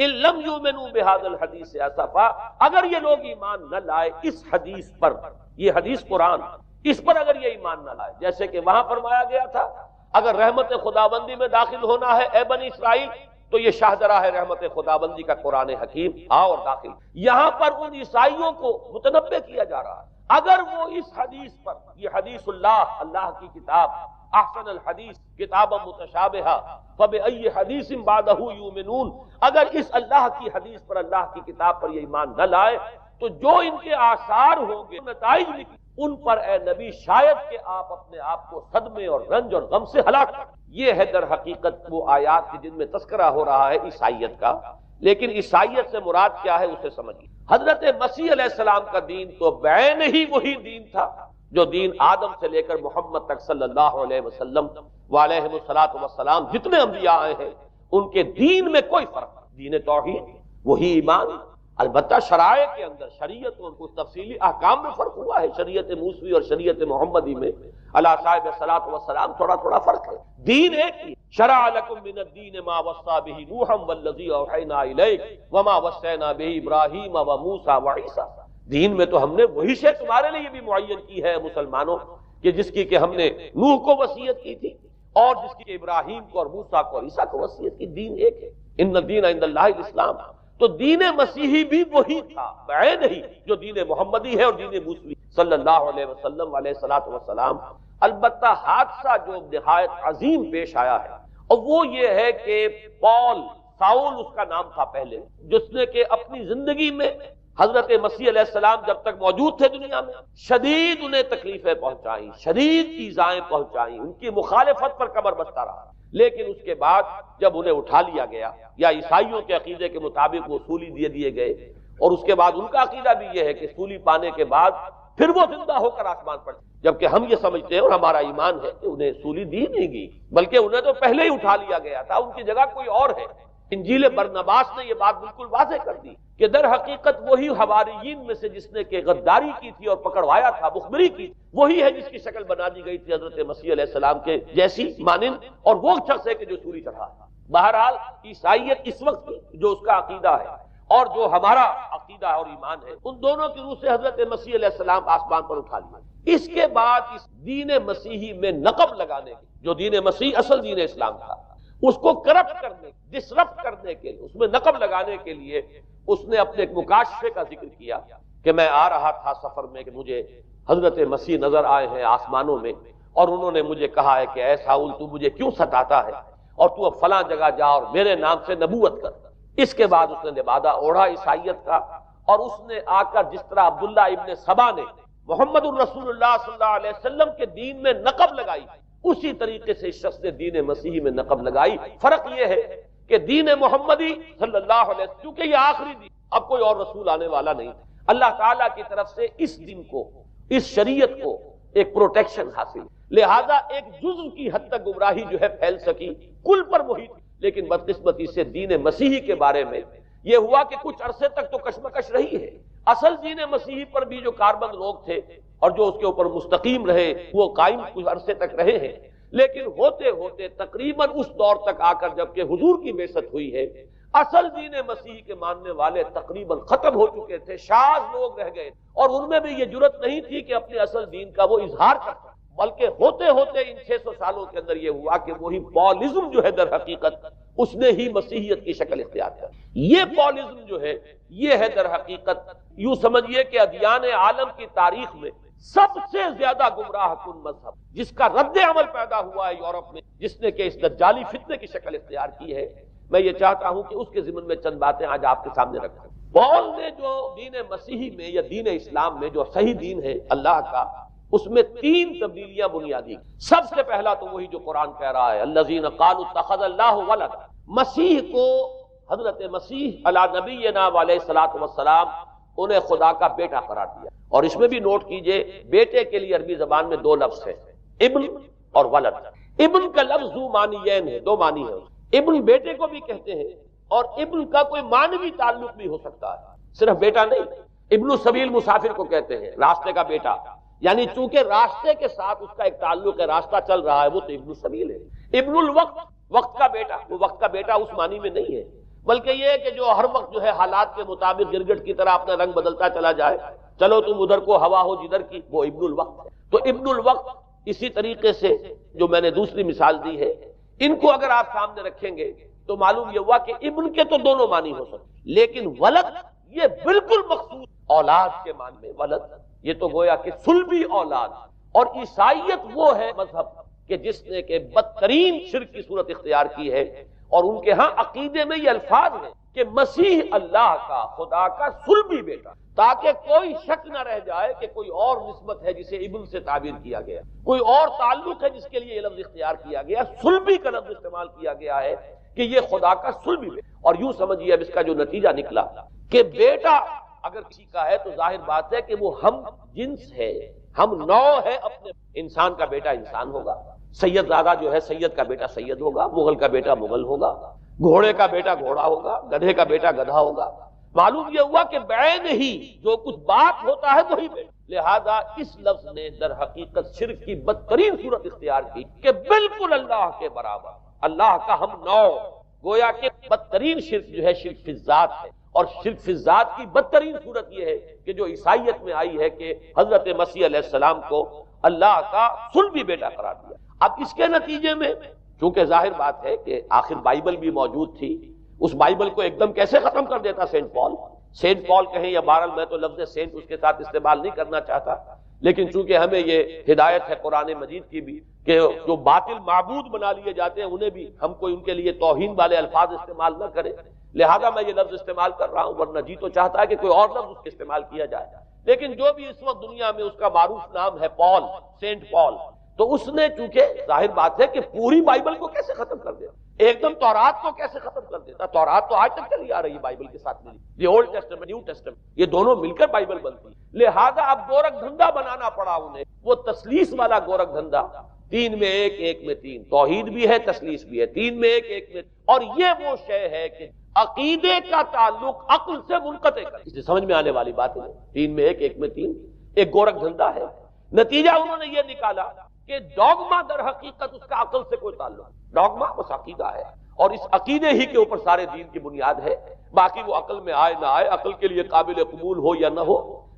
إِن لَّمْ يُؤْمِنُوا بِهَٰذَا الْحَدِيثِ آسَفًا، اگر یہ لوگ ایمان نہ لائے اس حدیث پر، یہ حدیث قرآن، اس پر اگر یہ ایمان نہ لائے، جیسے کہ وہاں فرمایا گیا تھا اگر رحمت خداوندی میں داخل ہونا ہے اے بنی اسرائیل تو یہ شاہدرہ ہے رحمت خداوندی کا قرآن حکیم، آؤ اور داخل. یہاں پر ان عیسائیوں کو متنبہ کیا جا رہا ہے اگر وہ اس حدیث پر، یہ حدیث اللہ، اللہ کی کتاب، احسن الحدیث کتاب متشابہہ فبأی حدیث بعدہ یؤمنون، اگر اس اللہ کی حدیث پر، اللہ کی کتاب پر یہ ایمان نہ لائے تو جو ان کے آثار ہوں گے، نتائج نکلیں، ان پر اے نبی شاید کہ آپ اپنے آپ کو صدمے اور رنج اور غم سے ہلاک کر. یہ ہے در حقیقت وہ آیات جن میں تذکرہ ہو رہا ہے عیسائیت کا. لیکن عیسائیت سے مراد کیا ہے اسے سمجھیے. حضرت مسیح علیہ السلام کا دین تو بعین ہی وہی دین تھا جو دین آدم سے لے کر محمد تک صلی اللہ علیہ وسلم وعلیہ الصلوۃ والسلام جتنے انبیاء آئے ہیں ان کے دین میں کوئی فرق نہیں. دین توحید وہی ایمان، البتہ شرائع کے اندر، شریعت اور کچھ تفصیلی احکام میں فرق ہوا ہے. شریعت موسوی اور شریعت محمدی میں اللہ صاحب الصلوۃ والسلام تھوڑا تھوڑا فرق ہے. دین ایک ہی. شرع لکم من الدین ما وصى به نوحا والذی اوحینا الیک وما وصینا به ابراہیم وموسیٰ وعیسیٰ. دین میں تو ہم نے وہی شے تمہارے لیے بھی معین کی ہے مسلمانوں کہ جس کی کہ ہم نے نوح کو وصیت کی تھی اور جس کی کہ ابراہیم کو اور موسیٰ کو اور عیسیٰ کو وصیت کی. دین ایک ہے. ان الدین عند اللہ الاسلام. تو دین مسیحی بھی وہی تھا بعین ہی جو دین محمدی ہے اور دین موسوی صلی اللہ علیہ وسلم علیہ الصلوۃ والسلام. البتہ حادثہ جو نہایت عظیم پیش آیا ہے اور وہ یہ ہے کہ ساؤل اس کا نام تھا پہلے، جس نے کہ اپنی زندگی میں حضرت مسیح علیہ السلام جب تک موجود تھے دنیا میں شدید انہیں تکلیفیں پہنچائیں، شدید ایذائیں پہنچائیں، ان کی مخالفت پر کمر بستہ رہا. لیکن اس کے بعد جب انہیں اٹھا لیا گیا، یا عیسائیوں کے عقیدے کے مطابق وہ سولی دیے گئے، اور اس کے بعد ان کا عقیدہ بھی یہ ہے کہ سولی پانے کے بعد پھر وہ زندہ ہو کر آسمان پر، جبکہ ہم یہ سمجھتے ہیں اور ہمارا ایمان ہے کہ انہیں سولی دی نہیں گئی بلکہ انہیں تو پہلے ہی اٹھا لیا گیا تھا، ان کی جگہ کوئی اور ہے. انجیل برنباس نے یہ بات بالکل واضح کر دی کہ در حقیقت وہی حواریین میں سے جس نے کہ غداری کی تھی اور پکڑوایا تھا، مخبری کی، وہی ہے جس کی شکل بنا دی گئی تھی حضرت مسیح علیہ السلام کے جیسی مانند، اور وہ شخص ہے کہ جو سولی چڑھا. بہرحال عیسائیت اس وقت کی جو اس کا عقیدہ ہے اور جو ہمارا عقیدہ اور ایمان ہے، ان دونوں کی روح سے حضرت مسیح علیہ السلام آسمان پر اٹھا لیا. اس کے بعد اس دین مسیحی میں نقب لگانے کے، جو دین مسیح اصل دین اسلام تھا، اس کو کرپٹ کرنے، ڈسرپٹ کرنے کے لیے، اس میں نقب لگانے کے لیے اس نے اپنے ایک مکاشفے کا ذکر کیا کہ میں آ رہا تھا سفر میں کہ مجھے حضرت مسیح نظر آئے ہیں آسمانوں میں، اور انہوں نے مجھے کہا ہے کہ اے ساؤل تو مجھے کیوں ستاتا ہے اور تو اب فلاں جگہ جا اور میرے نام سے نبوت کر. اس کے بعد اس نے لبادہ اوڑھا عیسائیت کا، اور اس نے آ کر جس طرح عبداللہ ابن سبا نے محمد الرسول اللہ صلی اللہ علیہ وسلم کے دین میں نقب لگائی، اسی طریقے سے اس شخص نے دین مسیحی میں نقب لگائی. فرق یہ ہے کہ دین محمدی صلی اللہ علیہ وسلم کیونکہ یہ آخری دین، اب کوئی اور رسول آنے والا نہیں، اللہ تعالیٰ کی طرف سے اس دین کو، اس شریعت کو ایک پروٹیکشن حاصل، لہذا ایک جزء کی حد تک گمراہی جو ہے پھیل سکی، کل پر وہی تھی. لیکن بدقسمتی سے دین مسیحی کے بارے میں یہ ہوا کہ کچھ عرصے تک تو کشمکش رہی ہے. اصل دین مسیحی پر بھی جو کاربند لوگ تھے اور جو اس کے اوپر مستقیم رہے وہ قائم کچھ عرصے تک رہے ہیں، لیکن ہوتے ہوتے تقریباً اس دور تک آ کر جب کہ حضور کی بعثت ہوئی ہے، اصل دین مسیحی کے ماننے والے تقریباً ختم ہو چکے تھے، شاذ لوگ رہ گئے، اور ان میں بھی یہ جرت نہیں تھی کہ اپنے اصل دین کا وہ اظہار کرتا. بلکہ ہوتے ہوتے ان 600 سالوں کے اندر یہ ہوا کہ وہی پالزم جو ہے در حقیقت اس نے ہی مسیحیت کی شکل اختیار کی۔ یہ پالزم جو ہے یہ ہے در حقیقت یوں سمجھیے کہ ادیان عالم کی تاریخ میں سب سے زیادہ گمراہ کن مذہب، جس کا رد عمل پیدا ہوا ہے یورپ میں، جس نے کہ اس دجالی فتنے کی شکل اختیار کی ہے۔ میں یہ چاہتا ہوں کہ اس کے ضمن میں چند باتیں آج آپ کے سامنے رکھوں۔ پال نے جو دین مسیحی میں یا دین اسلام میں جو صحیح دین ہے اللہ کا، اس میں 3 تبدیلیاں بنیادی۔ سب سے پہلا تو وہی جو قرآن کہہ رہا ہے الذین قالوا اتخذ اللہ ولد، مسیح کو حضرت مسیح علی نبینا علیہ الصلوۃ والسلام انہیں خدا کا بیٹا قرار دیا۔ اور اس میں بھی نوٹ کیجئے بیٹے کے لیے عربی زبان میں 2 لفظ ہیں، ابن اور ولد۔ ابن کا لفظ ذو معنیین ہے، 2 معنی ہے۔ ابن بیٹے کو بھی کہتے ہیں اور ابن کا کوئی معنوی تعلق بھی ہو سکتا ہے، صرف بیٹا نہیں۔ ابن السبیل مسافر کو کہتے ہیں، راستے کا بیٹا، یعنی چونکہ راستے کے ساتھ اس کا ایک تعلق ہے، راستہ چل رہا ہے، وہ تو ابن السبیل ہے۔ ابن الوقت، وقت کا بیٹا، وہ وقت کا بیٹا اس معنی میں نہیں ہے، بلکہ یہ ہے کہ جو ہر وقت جو ہے حالات کے مطابق گرگٹ کی طرح اپنا رنگ بدلتا چلا جائے، چلو تم ادھر کو ہوا ہو جدھر کی، وہ ابن الوقت ہے۔ تو ابن الوقت اسی طریقے سے جو میں نے دوسری مثال دی ہے، ان کو اگر آپ سامنے رکھیں گے تو معلوم یہ ہوا کہ ابن کے تو دونوں معنی ہو سکتے، لیکن ولد یہ بالکل مخصوص اولاد کے معنی میں ولد، یہ تو گویا کہ صلبی اولاد۔ اور عیسائیت وہ ہے مذہب کہ جس نے کہ بدترین شرک کی صورت اختیار کی ہے، اور ان کے ہاں عقیدے میں یہ الفاظ ہیں کہ مسیح اللہ کا، خدا کا صلبی بیٹا، تاکہ کوئی شک نہ رہ جائے کہ کوئی اور نسبت ہے جسے ابن سے تعبیر کیا گیا، کوئی اور تعلق ہے جس کے لیے یہ لفظ اختیار کیا گیا، صلبی کا لفظ استعمال کیا گیا ہے کہ یہ خدا کا صلبی بیٹا۔ اور یوں سمجھیے اب اس کا جو نتیجہ نکلا کہ بیٹا اگر کسی کا ہے تو ظاہر بات ہے کہ وہ ہم جنس ہے، ہم نوع ہے، اپنے انسان کا بیٹا انسان ہوگا، سید زادہ جو ہے سید کا بیٹا سید ہوگا، مغل کا بیٹا مغل ہوگا، گھوڑے کا بیٹا گھوڑا ہوگا، گدھے کا بیٹا گدھا ہوگا۔ معلوم یہ ہوا کہ بعین ہی جو کچھ بات ہوتا ہے وہی بیٹا۔ لہذا اس لفظ نے در حقیقت شرک کی بدترین صورت اختیار کی کہ بالکل اللہ کے برابر، اللہ کا ہم نوع، گویا کہ بدترین شرک جو ہے شرک فی الذات ہے۔ اور شرک فی الذات کی بدترین صورت یہ ہے کہ جو عیسائیت میں آئی ہے کہ حضرت مسیح علیہ السلام کو اللہ کا صلبی بیٹا قرار دیا۔ اب اس کے نتیجے میں چونکہ ظاہر بات ہے کہ آخر بائبل بھی موجود تھی، اس بائبل کو ایک دم کیسے ختم کر دیتا سینٹ پال کہیں یا بہرحال میں تو لفظ سینٹ اس کے ساتھ استعمال نہیں کرنا چاہتا، لیکن چونکہ ہمیں یہ ہدایت ہے قرآن مجید کی بھی کہ جو باطل معبود بنا لیے جاتے ہیں انہیں بھی ہم کوئی ان کے لیے توہین والے الفاظ استعمال نہ کریں، لہذا میں یہ لفظ استعمال کر رہا ہوں، ورنہ جی تو چاہتا ہے کہ کوئی اور لفظ اس کے استعمال کیا جائے۔ لیکن جو بھی اس وقت دنیا میں اس کا معروف نام ہے پال، سینٹ پال، تو اس نے چونکہ ظاہر بات ہے کہ پوری بائبل کو کیسے ختم کر دیا، ایک دم تورات کو کیسے ختم کر دیتا۔ تورات تو آج تک چلی آ رہی ہے بائبل کے ساتھ ملی، یہ اولڈ ٹیسٹمنٹ نیو ٹیسٹمنٹ یہ دونوں مل کر بائبل بنتی، لہذا اب گورکھ دھندا بنانا پڑا انہیں، وہ تسلیس والا گورکھ دھندا، 3 میں 1 1 میں 3، توحید بھی ہے تسلیس بھی ہے، 3 میں 1 1 میں، اور یہ وہ شے ہے کہ عقیدے کا تعلق عقل سے منقطع کر، اسے سمجھ میں آنے والی بات ہے، 3 میں 1 1 میں 3 ایک گورکھ دھندا ہے۔ نتیجہ انہوں نے یہ نکالا کہ ڈوگما در حقیقت اس کا عقل سے کوئی تعلق، ڈوگما بس عقیدہ ہے، اور اس عقیدے ہی کے اوپر سارے دین کی بنیاد ہے، باقی وہ عقل میں آئے نہ آئے، عقل کے لیے قابل قبول ہو یا نہ ہو،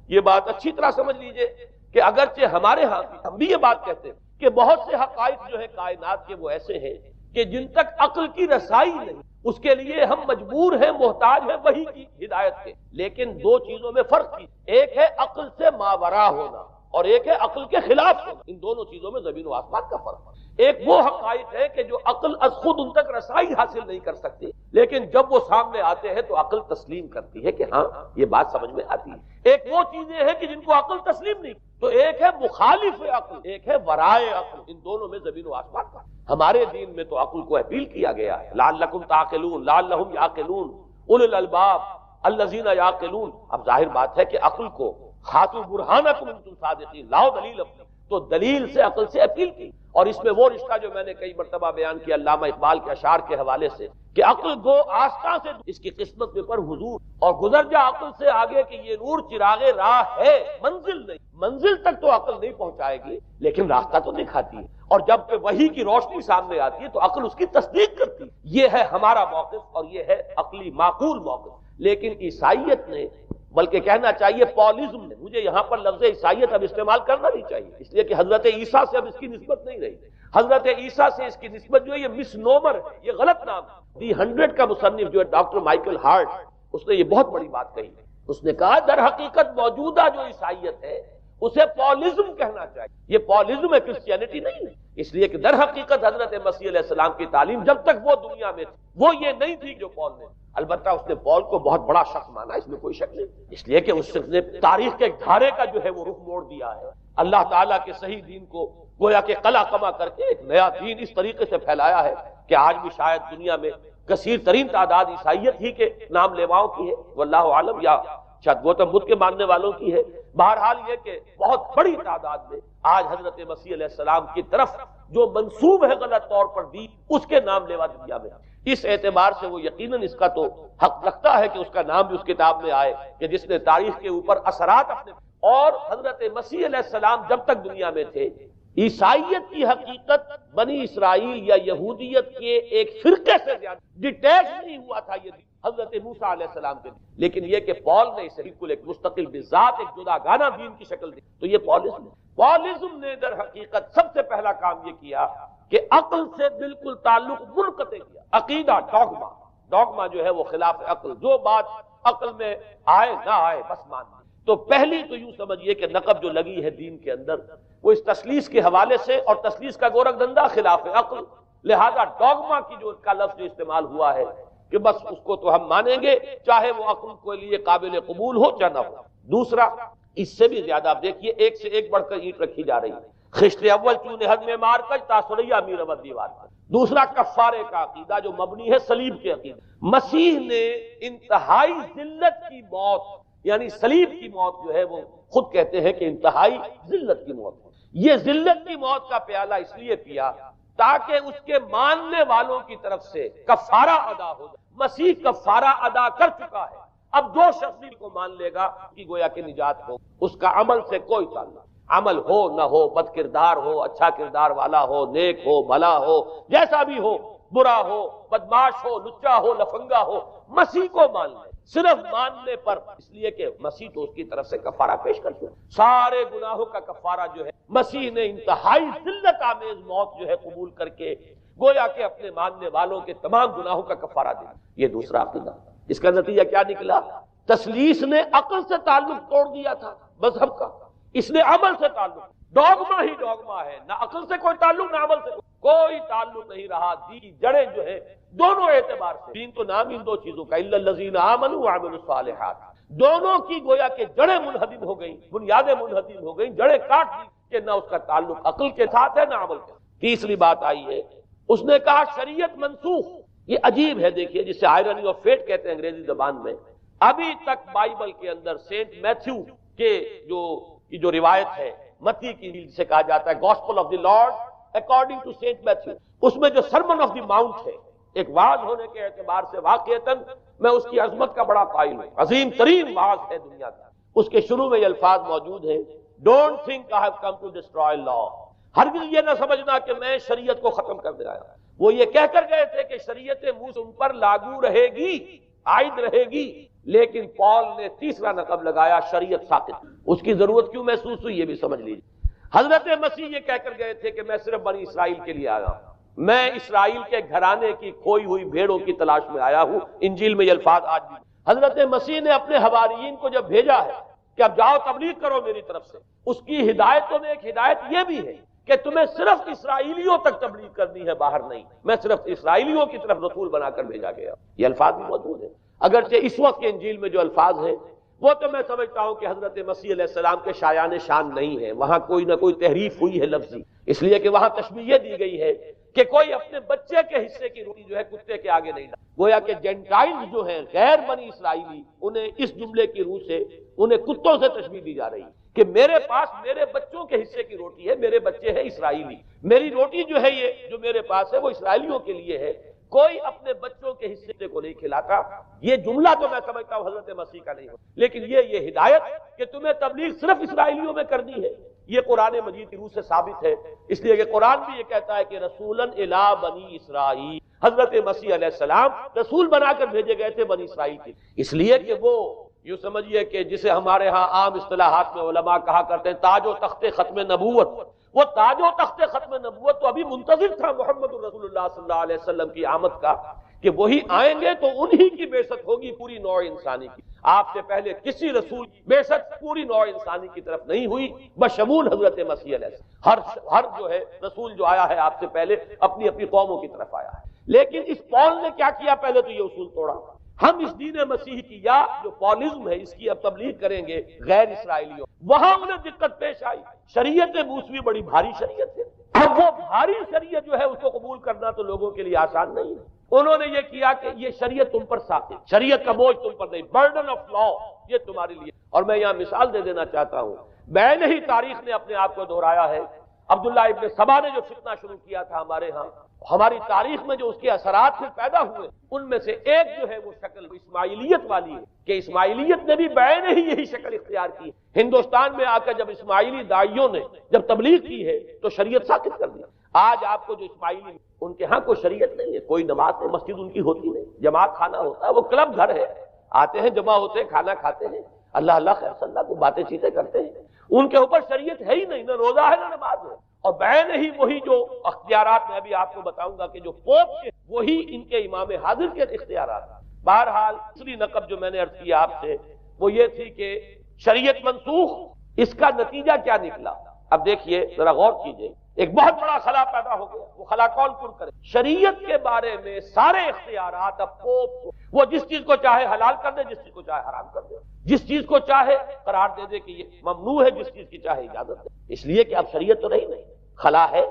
یہ بات اچھی طرح سمجھ لیجئے کہ اگرچہ ہمارے ہاں ہم بھی یہ بات کہتے ہیں کہ بہت سے حقائق جو ہے کائنات کے وہ ایسے ہیں کہ جن تک عقل کی رسائی نہیں، اس کے لیے ہم مجبور ہیں، محتاج ہیں وحی کی ہدایت کے، لیکن 2 چیزوں میں فرق کی، ایک ہے عقل سے ماورا ہونا اور ایک ہے عقل کے خلاف ہونا، ان دونوں چیزوں میں زمین و آسمان کا فرق ہے۔ ایک وہ حقائق ہے کہ جو عقل از خود ان تک رسائی حاصل نہیں کر سکتی، لیکن جب وہ سامنے آتے ہیں تو عقل تسلیم کرتی ہے کہ ہاں یہ بات سمجھ میں آتی ہے۔ ایک وہ چیزیں ہیں کہ جن کو عقل تسلیم نہیں، تو ایک ہے مخالف عقل، ایک ہے ورائے عقل، ان دونوں میں زمین و آسمان کا۔ ہمارے دین میں تو عقل کو اپیل کیا گیا ہے، لعلکم تعقلون، لعلہم یعقلون، اولو الالباب الذین یعقلون۔ اب ظاہر بات ہے کہ عقل کو ہاتھو برہانکم ان کنتم صادقین، لاؤ دلیل اپنی، تو دلیل سے عقل سے اپیل کی، اور اس میں وہ رشتہ جو میں نے کئی مرتبہ بیان کیا علامہ اقبال کے اشعار کے حوالے سے کہ عقل گو آستاں سے اس کی قسمت میں پر حضور، اور گزر جا عقل سے آگے کہ یہ نور چراغ راہ ہے، منزل نہیں، منزل تک تو عقل نہیں پہنچائے گی لیکن راستہ تو دکھاتی ہے، اور جب کہ وحی کی روشنی سامنے آتی ہے تو عقل اس کی تصدیق کرتی ہے۔ یہ ہے ہمارا موقف اور یہ ہے عقلی معقول موقف۔ لیکن عیسائیت نے، بلکہ کہنا چاہیے پالزم نے، مجھے یہاں پر لفظ عیسائیت اب استعمال کرنا نہیں چاہیے، اس لیے کہ حضرت عیسیٰ سے اب اس کی نسبت نہیں رہی، حضرت عیسیٰ سے اس کی نسبت جو ہے یہ مس نومر ہے، یہ غلط نام ہے۔ دی 100 کا مصنف جو ہے ڈاکٹر مائیکل ہارٹ، اس نے یہ بہت بڑی بات کہی۔ اس نے کہا در حقیقت موجودہ جو عیسائیت ہے اسے پالزم کہنا چاہیے، یہ پالزم ہے، کرسچینٹی نہیں ہے، اس لیے کہ در حقیقت حضرت مسیح علیہ السلام کی تعلیم جب تک وہ دنیا میں تھی وہ یہ نہیں تھی جو پال نے، البتہ اس نے پال کو بہت بڑا شخص مانا، اس میں کوئی شک نہیں، اس لیے کہ اس نے تاریخ کے دھارے کا جو ہے وہ رخ موڑ دیا ہے، اللہ تعالیٰ کے صحیح دین کو گویا کہ قلع کما کر کے ایک نیا دین اس طریقے سے پھیلایا ہے کہ آج بھی شاید دنیا میں کثیر ترین تعداد عیسائیت ہی کے نام لیواؤں کی ہے، واللہ عالم، یا شاید گوتم بدھ کے ماننے والوں کی ہے۔ بہرحال یہ کہ بہت بڑی تعداد میں آج حضرت مسیح علیہ السلام کی طرف جو منسوب ہے غلط طور پر دین، اس کے نام لیوا دنیا میں، اس اعتبار سے وہ یقیناً اس کا تو حق رکھتا ہے کہ اس کا نام بھی اس کتاب میں آئے کہ جس نے تاریخ کے اوپر اثرات اپنے، اور حضرت مسیح علیہ السلام جب تک دنیا میں تھے عیسائیت کی حقیقت بنی اسرائیل یا یہودیت کے ایک فرقے سے زیادہ ڈیٹیچ نہیں ہوا تھا یہ حضرت موسیٰ علیہ السلام کے دین، لیکن یہ کہ پال نے اسے بالکل ایک مستقل بذات ایک جدا گانا دین کی شکل دی، تو یہ پالزم نے در حقیقت سب سے پہلا کام یہ کیا کہ عقل سے بالکل تعلق منقطع کیا، عقیدہ ڈوگما جو ہے وہ خلاف عقل، جو بات عقل میں آئے نہ آئے بس مان لی۔ تو پہلی تو یوں سمجھیے کہ نقب جو لگی ہے دین کے اندر وہ اس تسلیس کے حوالے سے، اور تسلیس کا گورکھ دندہ خلاف عقل، لہذا ڈوگما کی جو اس کا لفظ جو استعمال ہوا ہے کہ بس اس کو تو ہم مانیں گے چاہے وہ عقل کے لیے قابل قبول ہو چاہے نہ ہو۔ دوسرا اس سے بھی زیادہ آپ دیکھیے ایک سے ایک بڑھ کر اینٹ رکھی جا رہی ہے، خشت اول چون حد میں مار کر تاثریہ امیر احمد دیوار پر۔ دوسرا کفارے کا عقیدہ جو مبنی ہے صلیب کے عقیدے، مسیح نے انتہائی ذلت کی موت، یعنی صلیب کی موت جو ہے وہ خود کہتے ہیں کہ انتہائی ذلت کی موت، یہ ذلت کی موت کا پیالہ اس لیے پیا تاکہ اس کے ماننے والوں کی طرف سے کفارہ ادا ہو جائے۔ مسیح کفارہ ادا کر چکا ہے، اب جو شخص کو مان لے گا کہ گویا کہ نجات ہو، اس کا عمل سے کوئی تعلق، عمل ہو نہ ہو، بد کردار ہو، اچھا کردار والا ہو، نیک ہو، بھلا ہو، جیسا بھی ہو، برا ہو، بدماش ہو، لچا ہو، لفنگا ہو، مسیح کو مان لے، صرف ماننے پر، اس لیے کہ مسیح تو اس کی طرف سے کفارہ پیش کر چکا، سارے گناہوں کا کفارہ جو ہے مسیح نے انتہائی ذلت آمیز موت جو ہے قبول کر کے گویا کہ اپنے ماننے والوں کے تمام گناہوں کا کفارہ دیا۔ یہ دوسرا عقیدہ، اس کا نتیجہ کیا نکلا؟ تسلیس نے عقل سے تعلق توڑ دیا تھا مذہب کا، اس نے عمل سے تعلق، ڈوگما ہی ڈوگما ہے، نہ عقل سے کوئی تعلق نہ عمل سے کوئی تعلق نہیں رہا۔ دین جڑیں جو ہے دونوں اعتبار سے، دین تو نام ان دو چیزوں کا، الا الذین آمنوا وعملوا الصالحات، دونوں کی گویا کہ جڑیں منہدم ہو گئیں، بنیادیں منہدم ہو گئیں، جڑیں کاٹ دی کہ نہ اس کا تعلق عقل کے ساتھ ہے نہ عمل کے۔ تیسری بات آئی ہے، اس نے کہا شریعت منسوخ، یہ عجیب ہے، دیکھیے جسے آئرنی آف فیٹ کہتے ہیں انگریزی زبان میں، ابھی تک بائبل کے اندر سینٹ میتھیو کے جو روایت ہے، متی کی انجیل جسے کہا جاتا ہے gospel of the lord according to saint Matthew, اس میں جو سرمن آف دی ماؤنٹ ہے، ایک وعظ ہونے کے اعتبار سے واقعتاً میں اس کی عظمت کا بڑا قائل ہوں، عظیم ترین وعظ ہے دنیا کا، اس کے شروع میں یہ الفاظ موجود ہیں، don't think I have come to destroy law, ہرگز یہ نہ سمجھنا کہ میں شریعت کو ختم کرنے آیا۔ وہ یہ کہہ کر گئے تھے کہ شریعت موسیٰ ان پر لاگو رہے گی، عائد رہے گی، لیکن پال نے تیسرا نقب لگایا شریعت ساقط، اس کی ضرورت کیوں محسوس ہوئی یہ بھی سمجھ لیجیے۔ حضرت مسیح یہ کہہ کر گئے تھے کہ میں صرف بنی اسرائیل کے لیے آیا ہوں، میں اسرائیل کے گھرانے کی کھوئی ہوئی بھیڑوں کی تلاش میں آیا ہوں، انجیل میں یہ الفاظ آج بھی۔ حضرت مسیح نے اپنے حواریین کو جب بھیجا ہے کہ اب جاؤ تبلیغ کرو میری طرف سے، اس کی ہدایتوں میں ایک ہدایت یہ بھی ہے کہ تمہیں صرف اسرائیلیوں تک تبلیغ کرنی ہے، باہر نہیں، میں صرف اسرائیلیوں کی طرف رسول بنا کر بھیجا گیا، یہ الفاظ بھی موجود ہیں، اگرچہ اس وقت کے انجیل میں جو الفاظ ہیں وہ تو میں سمجھتا ہوں کہ حضرت مسیح علیہ السلام کے شایان شان نہیں ہے، وہاں کوئی نہ کوئی تحریف ہوئی ہے لفظی، اس لیے کہ وہاں تشبیہ دی گئی ہے کہ کوئی اپنے بچے کے حصے کی روٹی جو ہے کتے کے آگے نہیں ڈالتا، گویا کہ جینٹائلز جو ہیں غیر بنی اسرائیلی، انہیں اس جملے کی روح سے انہیں کتوں سے تشبیہ دی جا رہی ہے کہ میرے پاس میرے بچوں کے حصے کی روٹی ہے، میرے بچے ہیں اسرائیلی، میری روٹی جو ہے یہ جو میرے پاس ہے وہ اسرائیلیوں کے لیے ہے، کوئی اپنے بچوں کے حصے کو نہیں کھلاتا۔ یہ جملہ تو میں سمجھتا ہوں حضرت مسیح کا نہیں ہو، لیکن یہ ہدایت کہ تمہیں تبلیغ صرف اسرائیلیوں میں کرنی ہے، یہ قرآن مجید کی روح سے ثابت ہے، اس لیے کہ قرآن بھی یہ کہتا ہے کہ رسولاً الی بنی اسرائیل، حضرت مسیح علیہ السلام رسول بنا کر بھیجے گئے تھے بنی اسرائیل کے، اس لیے کہ وہ یوں سمجھیے کہ جسے ہمارے ہاں عام اصطلاحات میں علماء کہا کرتے ہیں تاج و تخت ختم نبوت، وہ تاج و تخت ختم نبوت تو ابھی منتظر تھا محمد رسول اللہ صلی اللہ علیہ وسلم کی آمد کا کہ وہی آئیں گے تو انہی کی بعثت ہوگی پوری نوع انسانی کی. آپ سے پہلے کسی رسول کی بعثت پوری نوع انسانی کی طرف نہیں ہوئی بشمول حضرت مسیح علیہ السلام. ہر جو ہے رسول جو آیا ہے آپ سے پہلے اپنی اپنی قوموں کی طرف آیا ہے. لیکن اس پول نے کیا کیا؟ پہلے تو یہ اصول توڑا. ہم اس دین مسیح کی یا جو پولزم ہے اس کی اب تبلیغ کریں گے غیر اسرائیلیوں. وہاں انہیں دقت پیش آئی. شریعت موسوی بڑی بھاری شریعت ہے. اب وہ بھاری شریعت جو ہے اس کو قبول کرنا تو لوگوں کے لیے آسان نہیں ہے. انہوں نے یہ کیا کہ یہ شریعت تم پر ثابت، شریعت کا بوجھ تم پر نہیں، برڈن آف لا یہ تمہارے لیے. اور میں یہاں مثال دے دینا چاہتا ہوں، میں ہی تاریخ نے اپنے آپ کو دہرایا ہے. عبداللہ ابن سبا نے جو فتنہ شروع کیا تھا ہمارے ہاں، ہماری تاریخ میں جو اس کے اثرات پھر پیدا ہوئے، ان میں سے ایک جو ہے وہ شکل اسماعیلیت والی ہے کہ اسماعیلیت نے بھی بعین ہی یہی شکل اختیار کی. ہندوستان میں آ کر جب اسماعیلی داعیوں نے جب تبلیغ کی ہے تو شریعت ساقط کر دیا. آج آپ کو جو اسماعیلی ان کے ہاں کوئی شریعت نہیں ہے، کوئی نماز نہیں، مسجد ان کی ہوتی نہیں، جماعت خانہ ہوتا ہے، وہ کلب گھر ہے، آتے ہیں جمع ہوتے ہیں کھانا کھاتے ہیں، اللہ اللہ خیر صلی اللہ کو باتیں چیتیں کرتے ہیں. ان کے اوپر شریعت ہے ہی نہیں، نہ روزہ ہے نہ نماز ہے. اور بعین ہی وہی جو اختیارات میں ابھی آپ کو بتاؤں گا کہ جو پوپ کے وہی ان کے امام حاضر کے اختیارات. بہرحال دوسری نقب جو میں نے عرض کیا آپ سے وہ یہ تھی کہ شریعت منسوخ، اس کا نتیجہ کیا نکلا؟ اب دیکھیے ذرا غور کیجئے. ایک بہت بڑا خلا پیدا ہو گیا. وہ خلا کون پر کرے؟ شریعت کے بارے میں سارے اختیارات اب پوپ، وہ جس چیز کو چاہے حلال کر دے، جس چیز کو چاہے حرام کر دے، جس چیز کو چاہے قرار دے دے کہ یہ ممنوع ہے، جس چیز کی چاہے اجازت دے. اس لیے کہ اب شریعت تو رہی نہیں، خلا ہے،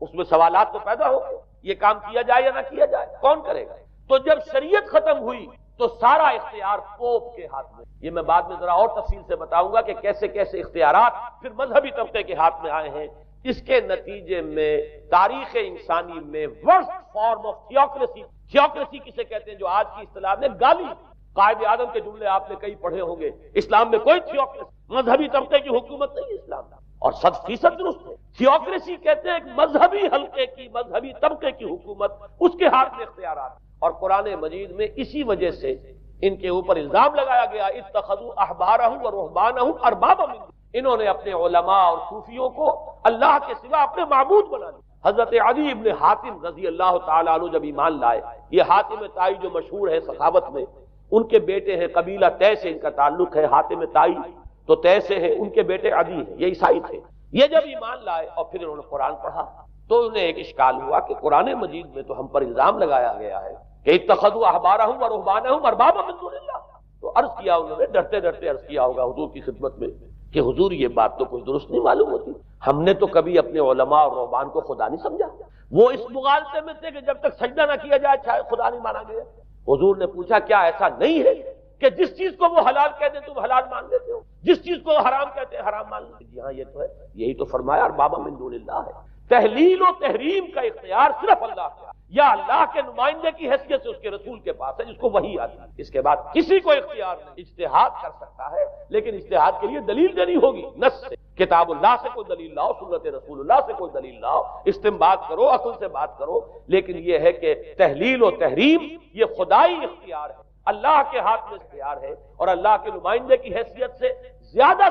اس میں سوالات تو پیدا ہو گئے. یہ کام کیا جائے یا نہ کیا جائے، کون کرے گا؟ تو جب شریعت ختم ہوئی تو سارا اختیار پوپ کے ہاتھ میں. یہ میں بعد میں ذرا اور تفصیل سے بتاؤں گا کہ کیسے کیسے اختیارات پھر مذہبی طبقے کے ہاتھ میں آئے ہیں. اس کے نتیجے میں تاریخ انسانی میں worst form of theocracy, theocracy کسے کہتے ہیں جو آج کی اصطلاح میں گالی، قائد اعظم کے جملے آپ نے کئی پڑھے ہوں گے. اسلام میں کوئی تھیوکریسی، مذہبی طبقے کی حکومت نہیں ہے اسلام میں، اور 100% درست ہے. تھیوکریسی کہتے ہیں ایک مذہبی حلقے کی، مذہبی طبقے کی حکومت، اس کے ہاتھ میں اختیارات. اور قرآن مجید میں اسی وجہ سے ان کے اوپر الزام لگایا گیا اتخذوا احبارهم ورهبانهم اربابا من، انہوں نے اپنے علماء اور صوفیوں کو اللہ کے سوا اپنے معبود بنا لیا. حضرت علی ابن حاتم رضی اللہ تعالیٰ عنہ جب ایمان لائے، یہ حاتم طائی جو مشہور ہے سخاوت میں، ان کے بیٹے ہیں، قبیلہ طے سے ان کا تعلق ہے. حاتم طائی تو طے سے ہے، ان کے بیٹے عدی ہیں، یہ عیسائی تھے. یہ جب ایمان لائے اور پھر انہوں نے قرآن پڑھا تو انہیں ایک اشکال ہوا کہ قرآن مجید میں تو ہم پر الزام لگایا گیا ہے کہ اتخذوا احبارهم ورهبانهم اربابا من دون اللہ. تو عرض کیا انہوں نے، ڈرتے ڈرتے عرض کیا ہوگا حضور کی خدمت میں کہ حضور یہ بات تو کچھ درست نہیں معلوم ہوتی، ہم نے تو کبھی اپنے علماء اور رہبان کو خدا نہیں سمجھا. وہ اس مغالطے میں تھے کہ جب تک سجدہ نہ کیا جائے شاید خدا نہیں مانا گیا. حضور نے پوچھا کیا ایسا نہیں ہے کہ جس چیز کو وہ حلال کہتے ہیں تم حلال مان لیتے ہو، جس چیز کو حرام کہتے ہیں حرام مان لیتے؟ جی ہاں یہ تو ہے، یہی تو فرمایا اربابا من دون اللہ ہے. تحلیل و تحریم کا اختیار صرف اللہ کا یا اللہ کے نمائندے کی حیثیت سے اس کے رسول کے پاس ہے جس کو وحی آتی ہے. اس کے بعد کسی کو اختیار نہیں. اجتہاد کر سکتا ہے لیکن اجتہاد کے لیے دلیل دینی ہوگی نص سے. کتاب اللہ سے کوئی دلیل لاؤ، سنت رسول اللہ سے کوئی دلیل لاؤ، استنباط کرو، عقل سے بات کرو. لیکن یہ ہے کہ تحلیل و تحریم یہ خدائی اختیار ہے، اللہ کے ہاتھ میں اختیار ہے، اور اللہ کے نمائندے کی حیثیت سے زیادہ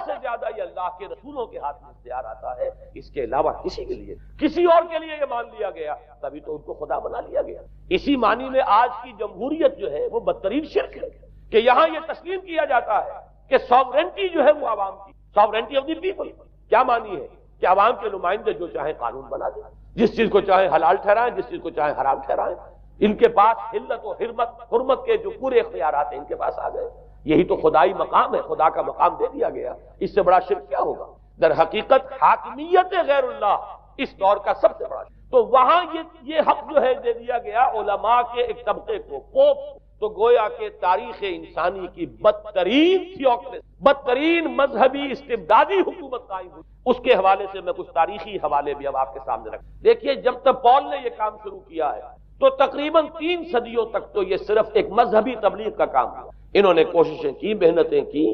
یہ اللہ کے رسولوں کے ہاتھ میں اختیار آتا ہے. اس کے علاوہ کسی کے لیے، کسی اور کے لیے یہ مان لیا گیا تبھی تو ان کو خدا بنا لیا گیا. اسی معنی میں آج کی جمہوریت جو ہے وہ بدترین شرک ہے کہ یہاں یہ تسلیم کیا جاتا ہے کہ ساورنٹی جو ہے وہ عوام کی، ساورنٹی آف دی پیپل. کیا معنی ہے کہ عوام کے نمائندے جو چاہیں قانون بنا دیں، جس چیز کو چاہیں حلال ٹھہرائیں، جس چیز کو چاہیں حرام ٹھہرائیں. ان کے پاس حلت و حرمت کے جو پورے اختیارات ہیں ان کے پاس آ گئے. یہی تو خدائی مقام ہے، خدا کا مقام دے دیا گیا. اس سے بڑا شرک کیا ہوگا؟ در حقیقت حاکمیت غیر اللہ اس دور کا سب سے بڑا شرک. تو وہاں یہ حق جو ہے دے دیا گیا علماء کے ایک طبقے کو، پوپ. تو گویا کہ تاریخ انسانی کی بدترین تھیوکریسی، بدترین مذہبی استبدادی حکومت قائم ہوئی. اس کے حوالے سے میں کچھ تاریخی حوالے بھی اب آپ کے سامنے رکھ. دیکھیے جب تک پول نے یہ کام شروع کیا ہے تو تقریباً 3 صدیوں تک تو یہ صرف ایک مذہبی تبلیغ کا کام ہوا. انہوں نے کوششیں کی، محنتیں کی،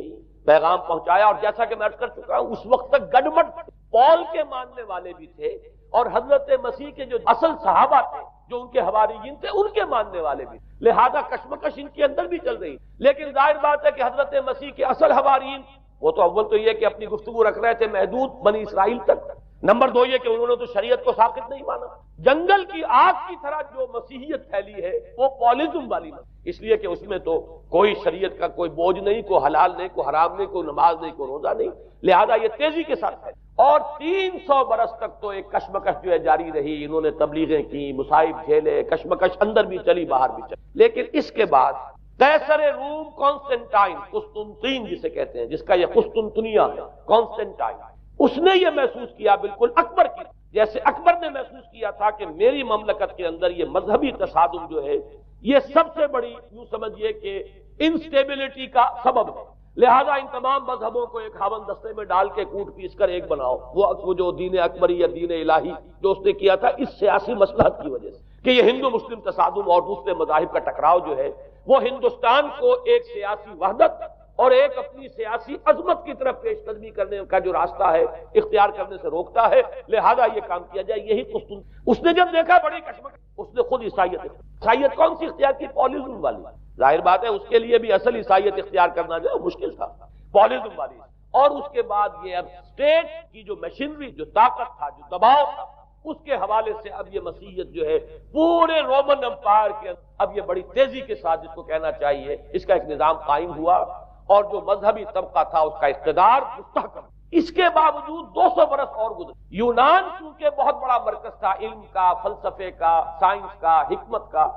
پیغام پہنچایا. اور جیسا کہ میں عرض کر چکا ہوں اس وقت تک گڈمٹ پول کے ماننے والے بھی تھے اور حضرت مسیح کے جو اصل صحابہ تھے، جو ان کے حواریین تھے، ان کے ماننے والے بھی. لہذا کشمکش ان کے اندر بھی چل رہی. لیکن ظاہر بات ہے کہ حضرت مسیح کے اصل حواریین وہ تو اول تو یہ کہ اپنی گفتگو رکھ رہے تھے محدود بنی اسرائیل تک، نمبر دو یہ کہ انہوں نے تو شریعت کو ساقط نہیں مانا. جنگل کی آگ کی طرح جو مسیحیت پھیلی ہے وہ پالیزم والی ہے، اس لیے کہ اس میں تو کوئی شریعت کا کوئی بوجھ نہیں، کوئی حلال نہیں، کوئی حرام نہیں، کوئی نماز نہیں، کوئی روزہ نہیں، لہذا یہ تیزی کے ساتھ ہے. اور 300 برس تک تو ایک کشمکش جو ہے جاری رہی، انہوں نے تبلیغیں کی، مصائب جھیلے، کشمکش اندر بھی چلی باہر بھی چلی. لیکن اس کے بعد قیصر روم کانسٹنٹائن، قسطنطین جسے کہتے ہیں، جس کا یہ قسطنطنیہ ہے، کانسٹنٹائن، اس نے یہ محسوس کیا بالکل اکبر کی جیسے اکبر نے محسوس کیا تھا کہ میری مملکت کے اندر یہ مذہبی تصادم جو ہے یہ سب سے بڑی یوں سمجھیے کہ انسٹیبلٹی کا سبب ہے، لہذا ان تمام مذہبوں کو ایک ہاون دستے میں ڈال کے کوٹ پیس کر ایک بناؤ. وہ جو دین اکبری یا دین الہی جو اس نے کیا تھا اس سیاسی مصلحت کی وجہ سے کہ یہ ہندو مسلم تصادم اور دوسرے مذاہب کا ٹکراؤ جو ہے وہ ہندوستان کو ایک سیاسی وحدت اور ایک اپنی سیاسی عظمت کی طرف پیش قدمی کرنے کا جو راستہ ہے اختیار کرنے سے روکتا ہے، لہذا یہ کام کیا جائے. یہی قسطنطین اس نے جب دیکھا بڑی کشمکش، اس نے خود عیسائیت کون سی اختیار کی؟ پالیزم والی. ظاہر بات ہے اس کے لیے بھی اصل عیسائیت اختیار کرنا جو ہے مشکل تھا، پالیزم والی. اور اس کے بعد یہ اب اسٹیٹ کی جو مشینری، جو طاقت تھا، جو دباؤ تھا، اس کے حوالے سے اب یہ مسیحیت جو ہے پورے رومن امپائر کے اب یہ بڑی تیزی کے ساتھ جس کو کہنا چاہیے اس کا ایک نظام قائم ہوا اور جو مذہبی طبقہ تھا اس کا اقتدار مستحکم. اس کے باوجود 200 برس اور گزرے. یونان چونکہ بہت بڑا مرکز تھا علم کا، فلسفے کا، سائنس کا، حکمت کا.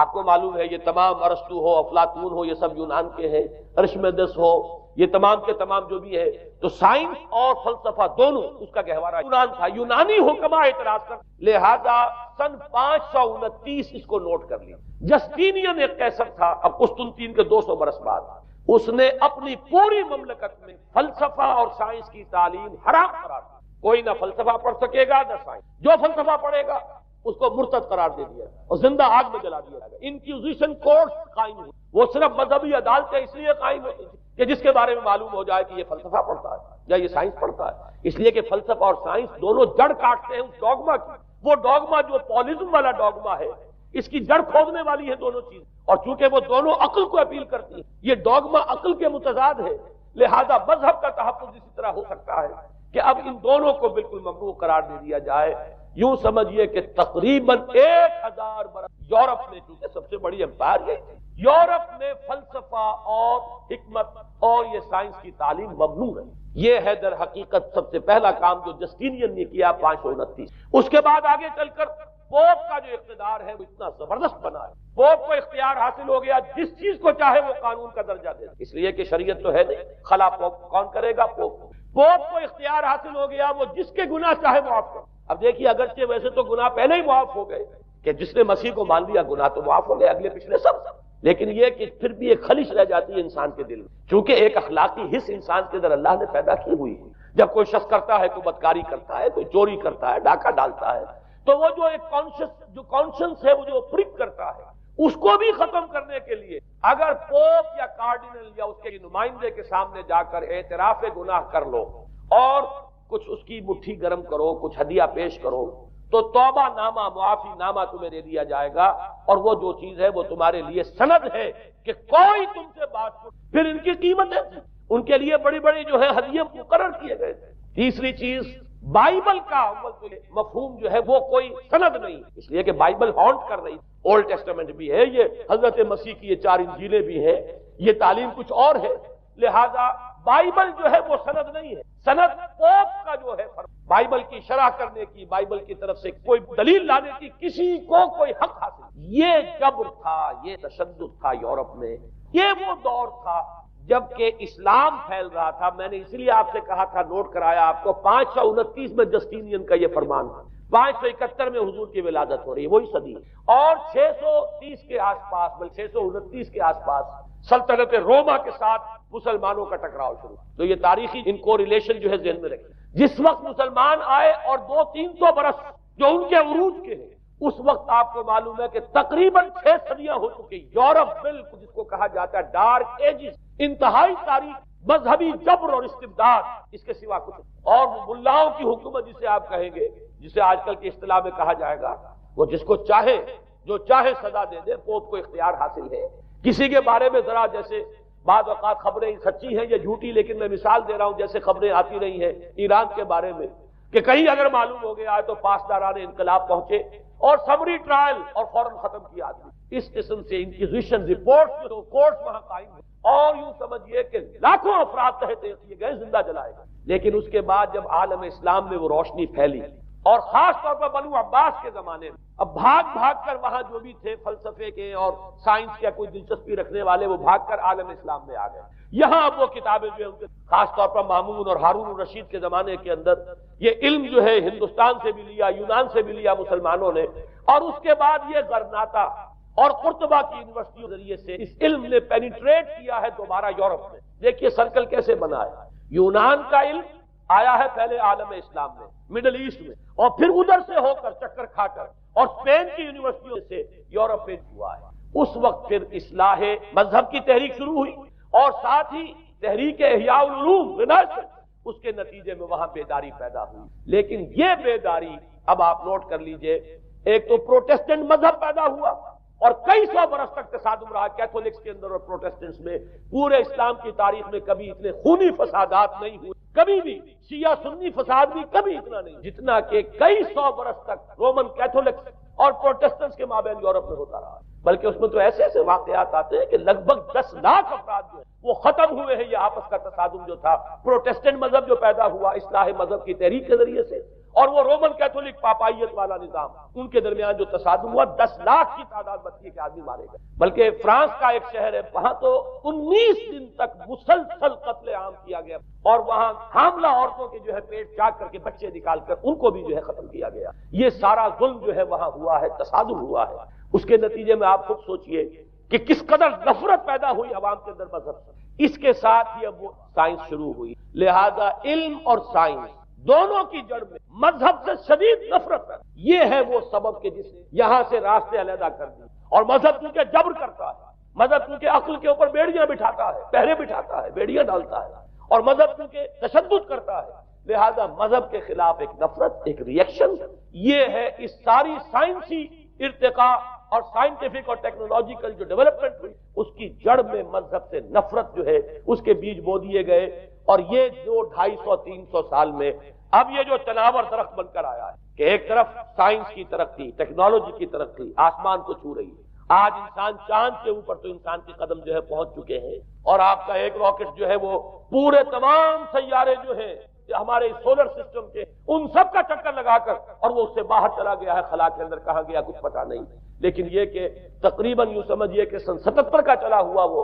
آپ کو معلوم ہے یہ تمام ارسطو ہو، افلاطون ہو، یہ سب یونان کے ہیں، ارشمیدس ہو، یہ تمام کے تمام جو بھی ہے، تو سائنس اور فلسفہ دونوں اس کا گہوارہ یونان تھا. یونانی حکماء اعتراض کر، لہذا سن 529 اس کو نوٹ کر لیا. جسٹینین ایک قیصر تھا اب قسطنطین کے 200 برس بعد، اس نے اپنی پوری مملکت میں فلسفہ اور سائنس کی تعلیم حرام قرار دی. کوئی نہ فلسفہ پڑھ سکے گا نہ سائنس، جو فلسفہ پڑھے گا اس کو مرتد قرار دے دیا اور زندہ آگ میں جلا دیا گیا. انکوزیشن کورٹس قائم ہوئی، وہ صرف مذہبی عدالتیں اس لیے قائم ہوئی کہ جس کے بارے میں معلوم ہو جائے کہ یہ فلسفہ پڑھتا ہے یا یہ سائنس پڑھتا ہے. اس لیے کہ فلسفہ اور سائنس دونوں جڑ کاٹتے ہیں اس ڈوگما کی. وہ ڈوگما جو پالیزم والا ڈوگما ہے اس کی جڑ کھودنے والی ہے دونوں چیز، اور چونکہ وہ دونوں عقل کو اپیل کرتی ہیں، یہ ڈوگما عقل کے متضاد ہے، لہذا مذہب کا تحفظ اسی طرح ہو سکتا ہے کہ اب ان دونوں کو بالکل ممنوع قرار دے دیا جائے. یوں سمجھیے کہ تقریباً 1000 برس یورپ میں، چونکہ سب سے بڑی امپائر یہی تھی، یورپ میں فلسفہ اور حکمت اور یہ سائنس کی تعلیم ممنوع ہے. یہ ہے در حقیقت سب سے پہلا کام جو جسٹینین نے کیا 529. اس کے بعد آگے چل کر پوپ کا جو اقتدار ہے وہ اتنا زبردست بنا ہے. پوپ کو اختیار حاصل ہو گیا، جس چیز کو چاہے وہ قانون کا درجہ دے، اس لیے کہ شریعت تو ہے نہیں، خلا پوپ کون کرے گا؟ پوپ کو اختیار حاصل ہو گیا، وہ جس کے گناہ چاہے معاف کر. اب دیکھیے اگرچہ ویسے تو گناہ پہلے ہی معاف ہو گئے کہ جس نے مسیح کو مان لیا گناہ تو معاف ہو گئے اگلے پچھلے سب، لیکن یہ کہ پھر بھی ایک خلش رہ جاتی ہے انسان کے دل میں، چونکہ ایک اخلاقی حص انسان کے اندر اللہ نے پیدا کی ہوئی ہے. جب کوئی شخص کرتا ہے کوئی بدکاری کرتا ہے، کوئی چوری کرتا ہے، ڈاکہ ڈالتا ہے، تو وہ جو ایک کانشنس ہے وہ جو پرک کرتا ہے اس کو بھی ختم کرنے کے لیے اگر پوپ یا کارڈینل یا اس کے نمائندے کے سامنے جا کر اعتراف گناہ کر لو اور کچھ اس کی مٹھی گرم کرو، کچھ ہدیہ پیش کرو، تو توبہ نامہ، معافی نامہ تمہیں دے دیا جائے گا، اور وہ جو چیز ہے وہ تمہارے لیے سند ہے کہ کوئی تم سے بات کرو. پھر ان کی قیمت ہے، ان کے لیے بڑی بڑی جو ہے ہدیے مقرر کیے گئے تھے. تیسری چیز، بائبل کا مفہوم جو ہے وہ کوئی سند نہیں، اس لیے کہ بائبل ہانٹ کر رہی. اولڈ ٹیسٹمنٹ بھی ہے، یہ حضرت مسیح کی یہ 4 انجیلیں بھی ہیں، یہ تعلیم کچھ اور ہے، لہذا بائبل جو ہے وہ سند نہیں ہے. سند پوپ کا جو ہے بائبل کی شرح کرنے کی، بائبل کی طرف سے کوئی دلیل لانے کی کسی کو کوئی حق حاصل. یہ جبر تھا، یہ تشدد تھا یورپ میں. یہ وہ دور تھا جبکہ اسلام پھیل رہا تھا. میں نے اس لیے آپ سے کہا تھا، نوٹ کرایا آپ کو، 529 میں جسٹینین کا یہ فرمان ہے، 571 میں حضور کی ولادت ہو رہی ہے، وہی صدی ہے. اور 630 کے آس پاس، بلکہ 629 کے آس پاس سلطنت روما کے ساتھ مسلمانوں کا ٹکراؤ شروع. تو یہ تاریخی ان کو ریلیشن جو ہے ذہن میں رکھیں. جس وقت مسلمان آئے اور 200-300 برس جو ان کے عروج کے ہیں، اس وقت آپ کو معلوم ہے کہ تقریباً 6 صدیاں ہو چکی. یورپ بالکل جس کو کہا جاتا ہے ڈارک ایجز، انتہائی تاریخ، مذہبی جبر اور استبداد، اس کے سوا کچھ. اور ملاؤں کی حکومت جسے آپ کہیں گے، جسے آج کل کی اصطلاح میں کہا جائے گا، وہ جس کو چاہے جو چاہے سزا دے دے. پوپ کو اختیار حاصل ہے. کسی کے بارے میں ذرا جیسے بعض اوقات خبریں سچی ہیں یا جھوٹی، لیکن میں مثال دے رہا ہوں، جیسے خبریں آتی رہی ہیں ایران کے بارے میں کہ کہیں اگر معلوم ہو گیا ہے تو پاسداران انقلاب پہنچے اور سمری ٹرائل اور فوراً ختم کیا آدمی۔ اس قسم سے انکوزیشن رپورٹ جو کورٹس وہاں قائم ہوئے اور یوں سمجھیے کہ لاکھوں افراد تحت کیے گئے، زندہ جلائے گئے۔ لیکن اس کے بعد جب عالم اسلام میں وہ روشنی پھیلی اور خاص طور پر بنو عباس کے زمانے میں، اب بھاگ کر وہاں جو بھی تھے فلسفے کے اور سائنس کے کوئی دلچسپی رکھنے والے، وہ بھاگ کر عالم اسلام میں آ گئے۔ یہاں اب وہ کتابیں جو ہے خاص طور پر مامون اور ہارون الرشید کے زمانے کے اندر یہ علم جو ہے ہندوستان سے بھی لیا، یونان سے بھی لیا مسلمانوں نے، اور اس کے بعد یہ غرناطہ اور قرطبہ کی یونیورسٹی کے ذریعے سے اس علم نے پینیٹریٹ کیا ہے دوبارہ یورپ میں۔ دیکھیے سرکل کیسے بنا ہے، یونان کا علم آیا ہے پہلے عالم اسلام میں، مڈل ایسٹ میں، اور پھر ادھر سے ہو کر چکر کھا کر اور اسپین کی یونیورسٹیوں سے یورپ میں ہوا ہے۔ اس وقت پھر اصلاح مذہب کی تحریک شروع ہوئی اور ساتھ ہی تحریک احیاء العلوم رینیسنس، اس کے نتیجے میں وہاں بیداری پیدا ہوئی۔ لیکن یہ بیداری اب آپ نوٹ کر لیجئے، ایک تو پروٹیسٹنٹ مذہب پیدا ہوا اور کئی سو برس تک تصادم رہا کیتھولکس کے اندر اور پروٹیسٹنٹس میں۔ پورے اسلام کی تاریخ میں کبھی اتنے خونی فسادات نہیں ہوئے، کبھی بھی شیعہ سنی فساد بھی کبھی اتنا نہیں جتنا کہ کئی سو برس تک رومن کیتھولکس اور پروٹیسٹنٹس کے مابین یورپ میں ہوتا رہا۔ بلکہ اس میں تو ایسے ایسے واقعات آتے ہیں کہ لگ بھگ 10 لاکھ افراد جو ہیں وہ ختم ہوئے ہیں۔ یہ آپس کا تصادم جو تھا، پروٹیسٹنٹ مذہب جو پیدا ہوا اصلاح مذہب کی تحریک کے ذریعے سے، اور وہ رومن کیتھولک پاپائیت والا نظام، ان کے درمیان جو تصادم ہوا، 10 لاکھ کی تعداد بچی کہ آدمی مارے گئے۔ بلکہ فرانس کا ایک شہر ہے، وہاں تو 19 دن تک مسلسل قتل عام کیا گیا، اور وہاں حاملہ عورتوں کے جو ہے پیٹ چاک کر کے بچے نکال کر ان کو بھی جو ہے ختم کیا گیا۔ یہ سارا ظلم جو ہے وہاں ہوا ہے، تصادم ہوا ہے۔ اس کے نتیجے میں آپ خود سوچئے کہ کس قدر نفرت پیدا ہوئی عوام کے اندر مذہب سے۔ اس کے ساتھ ہی اب وہ سائنس شروع ہوئی، لہذا علم اور سائنس دونوں کی جڑ میں مذہب سے شدید نفرت ہے۔ یہ ہے وہ سبب کہ جس نے یہاں سے راستے علیحدہ کر دی، اور مذہب کیونکہ جبر کرتا ہے، مذہب کیونکہ عقل کے اوپر بیڑیاں بٹھاتا ہے، پہرے بٹھاتا ہے، بیڑیاں ڈالتا ہے، اور مذہب کیونکہ تشدد کرتا ہے، لہذا مذہب کے خلاف ایک نفرت، ایک ریئیکشن، یہ ہے اس ساری سائنسی ارتقاء اور سائنٹیفک اور ٹیکنالوجیکل جو ڈیولپمنٹ ہوئی، اس کی جڑ میں مذہب سے نفرت جو ہے اس کے بیج بو دیے گئے۔ اور یہ جو 250-300 سال میں اب یہ جو چناور درخت بن کر آیا ہے کہ ایک طرف سائنس کی ترقی، ٹیکنالوجی کی ترقی آسمان کو چھو رہی ہے، آج انسان چاند کے اوپر تو انسان کے قدم جو ہے پہنچ چکے ہیں، اور آپ کا ایک راکٹ جو ہے وہ پورے تمام سیارے جو ہیں ہمارے سولر سسٹم کے ان سب کا چکر لگا کر اور وہ اس سے باہر چلا گیا ہے، خلا کے اندر کہاں گیا کچھ پتا نہیں۔ لیکن یہ کہ تقریباً یوں سمجھیے کہ سن 77 کا چلا ہوا وہ،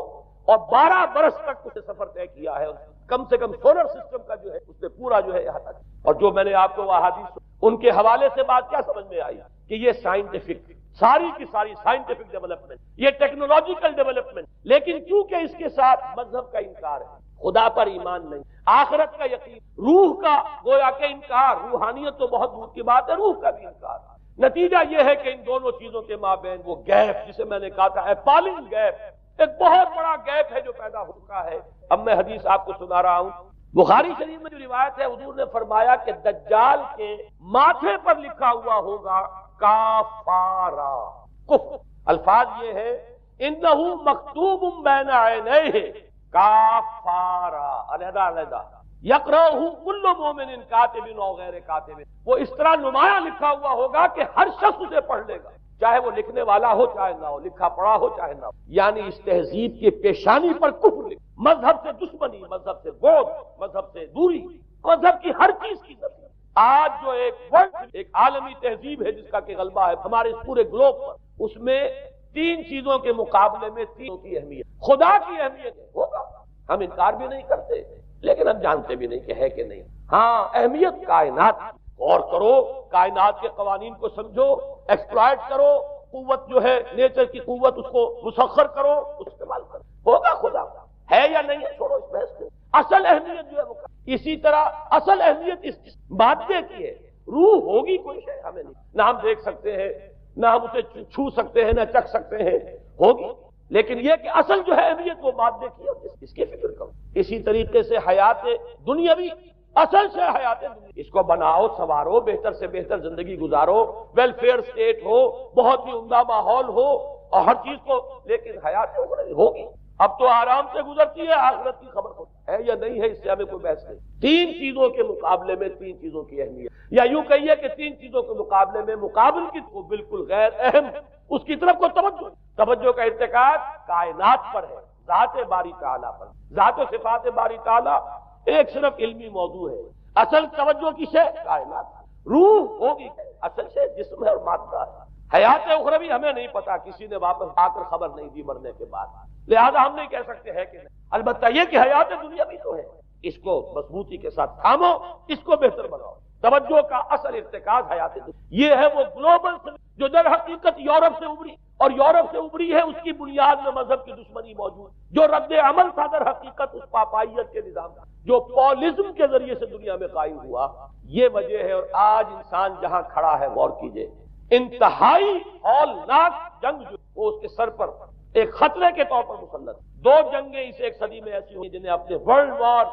اور 12 برس تک اسے سفر طے کیا ہے، کم سے کم سولر سسٹم کا جو ہے اس نے پورا جو ہے یہاں تک۔ اور جو میں نے آپ کو وہ احادیث ان کے حوالے سے بات کیا سمجھ میں آئی کہ یہ سائنٹیفک، ساری کی ساری سائنٹیفک ڈیولپمنٹ، یہ ٹیکنالوجیکل ڈیولپمنٹ، لیکن چونکہ اس کے ساتھ مذہب کا انکار ہے، خدا پر ایمان نہیں، آخرت کا یقین، روح کا گویا کہ انکار، روحانیت تو بہت دور کی بات ہے، روح کا بھی انکار۔ نتیجہ یہ ہے کہ ان دونوں چیزوں کے مابین وہ گیپ، جسے میں نے کہا تھا ایپالنگ گیپ، ایک بہت بڑا گیپ ہے جو پیدا ہو چکا ہے۔ اب میں حدیث آپ کو سنا رہا ہوں، بخاری شریف میں جو روایت ہے، حضور نے فرمایا کہ دجال کے ماتھے پر لکھا ہوا ہوگا کافارا، کفر۔ الفاظ یہ ہے انہو مکتوب بین عینیہ کافارا، علیحدہ علیحدہ، یقرأہ کل مومن کاتب و غیر کاتب، وہ اس طرح نمایاں لکھا ہوا ہوگا کہ ہر شخص اسے پڑھ لے گا، چاہے وہ لکھنے والا ہو چاہے نہ ہو، لکھا پڑھا ہو چاہے نہ ہو۔ یعنی اس تہذیب کی پیشانی پر کفر لکھ، مذہب سے دشمنی، مذہب سے بغض، مذہب سے دوری، مذہب کی ہر چیز کی نفی۔ آج جو ایک عالمی تہذیب ہے جس کا کہ غلبہ ہے ہمارے اس پورے گلوب پر، اس میں 3 چیزوں کے مقابلے میں 3 کی اہمیت، خدا کی اہمیت ہوگا، ہم انکار بھی نہیں کرتے لیکن ہم جانتے بھی نہیں کہ ہے کہ نہیں۔ ہاں اہمیت کائنات، غور کرو، کائنات کے قوانین کو سمجھو، ایکسپلائٹ کرو، قوت جو ہے نیچر کی قوت اس کو مسخر کرو، استعمال کرو، ہوگا خدا ہے یا نہیں ہے، چھوڑو اس بحث کو۔ اصل اہمیت جو ہے وہ اسی طرح اصل اہمیت اس مادے کی ہے، روح ہوگی کوئی شے ہمیں نہیں، نہ ہم دیکھ سکتے ہیں، نہ ہم اسے چھو سکتے ہیں، نہ چکھ سکتے ہیں، ہوگی، لیکن یہ کہ اصل جو ہے اہمیت وہ مادے کی ہے، اس کی فکر کرو۔ اسی طریقے سے حیات دنیاوی، اصل سے حیات دنیا، اس کو بناؤ، سنوارو، بہتر سے بہتر زندگی گزارو، ویلفیئر سٹیٹ ہو، بہت ہی عمدہ ماحول ہو اور ہر چیز کو، لیکن حیات ہوگی، اب تو آرام سے گزرتی ہے، آخرت کی خبر ہے یا نہیں ہے اس سے ہمیں کوئی بحث نہیں۔ تین چیزوں کے مقابلے میں تین چیزوں کی اہمیت، یا یوں کہیے کہ تین چیزوں کے مقابلے میں مقابل کی کو بالکل غیر اہم اس کی طرف کو توجہ کا ارتکاز کائنات پر ہے، ذات باری تعالیٰ پر، ذات و صفات باری تعالیٰ ایک صرف علمی موضوع ہے، اصل توجہ کی شے کائنات، روح ہوگی اصل شے جسم ہے اور مادہ ہے، حیات اخروی ہمیں نہیں پتا، کسی نے واپس آ کر خبر نہیں دی مرنے کے بعد، لہذا ہم نہیں کہہ سکتے ہے کہ نہیں، البتہ یہ کہ حیات دنیا بھی تو ہے، اس کو مضبوطی کے ساتھ تھامو، اس کو بہتر بناؤ۔ توجہ کا اصل ارتکاز حیات دنیا، یہ ہے وہ گلوبل جو در حقیقت یورپ سے ابری، اور یورپ سے ابری ہے، اس کی بنیاد میں مذہب کی دشمنی موجود، جو رد عمل تھا در حقیقت اس پاپائیت کے نظام کا، جو پولزم کے ذریعے سے دنیا میں قائم ہوا، یہ وجہ ہے۔ اور آج انسان جہاں کھڑا ہے غور کیجئے، انتہائی ہولناک جنگ جو وہ اس کے سر پر ایک خطرے کے طور پر مسلط، دو جنگیں اس ایک صدی میں ایسی ہوئی جنہیں اپنے ورلڈ وار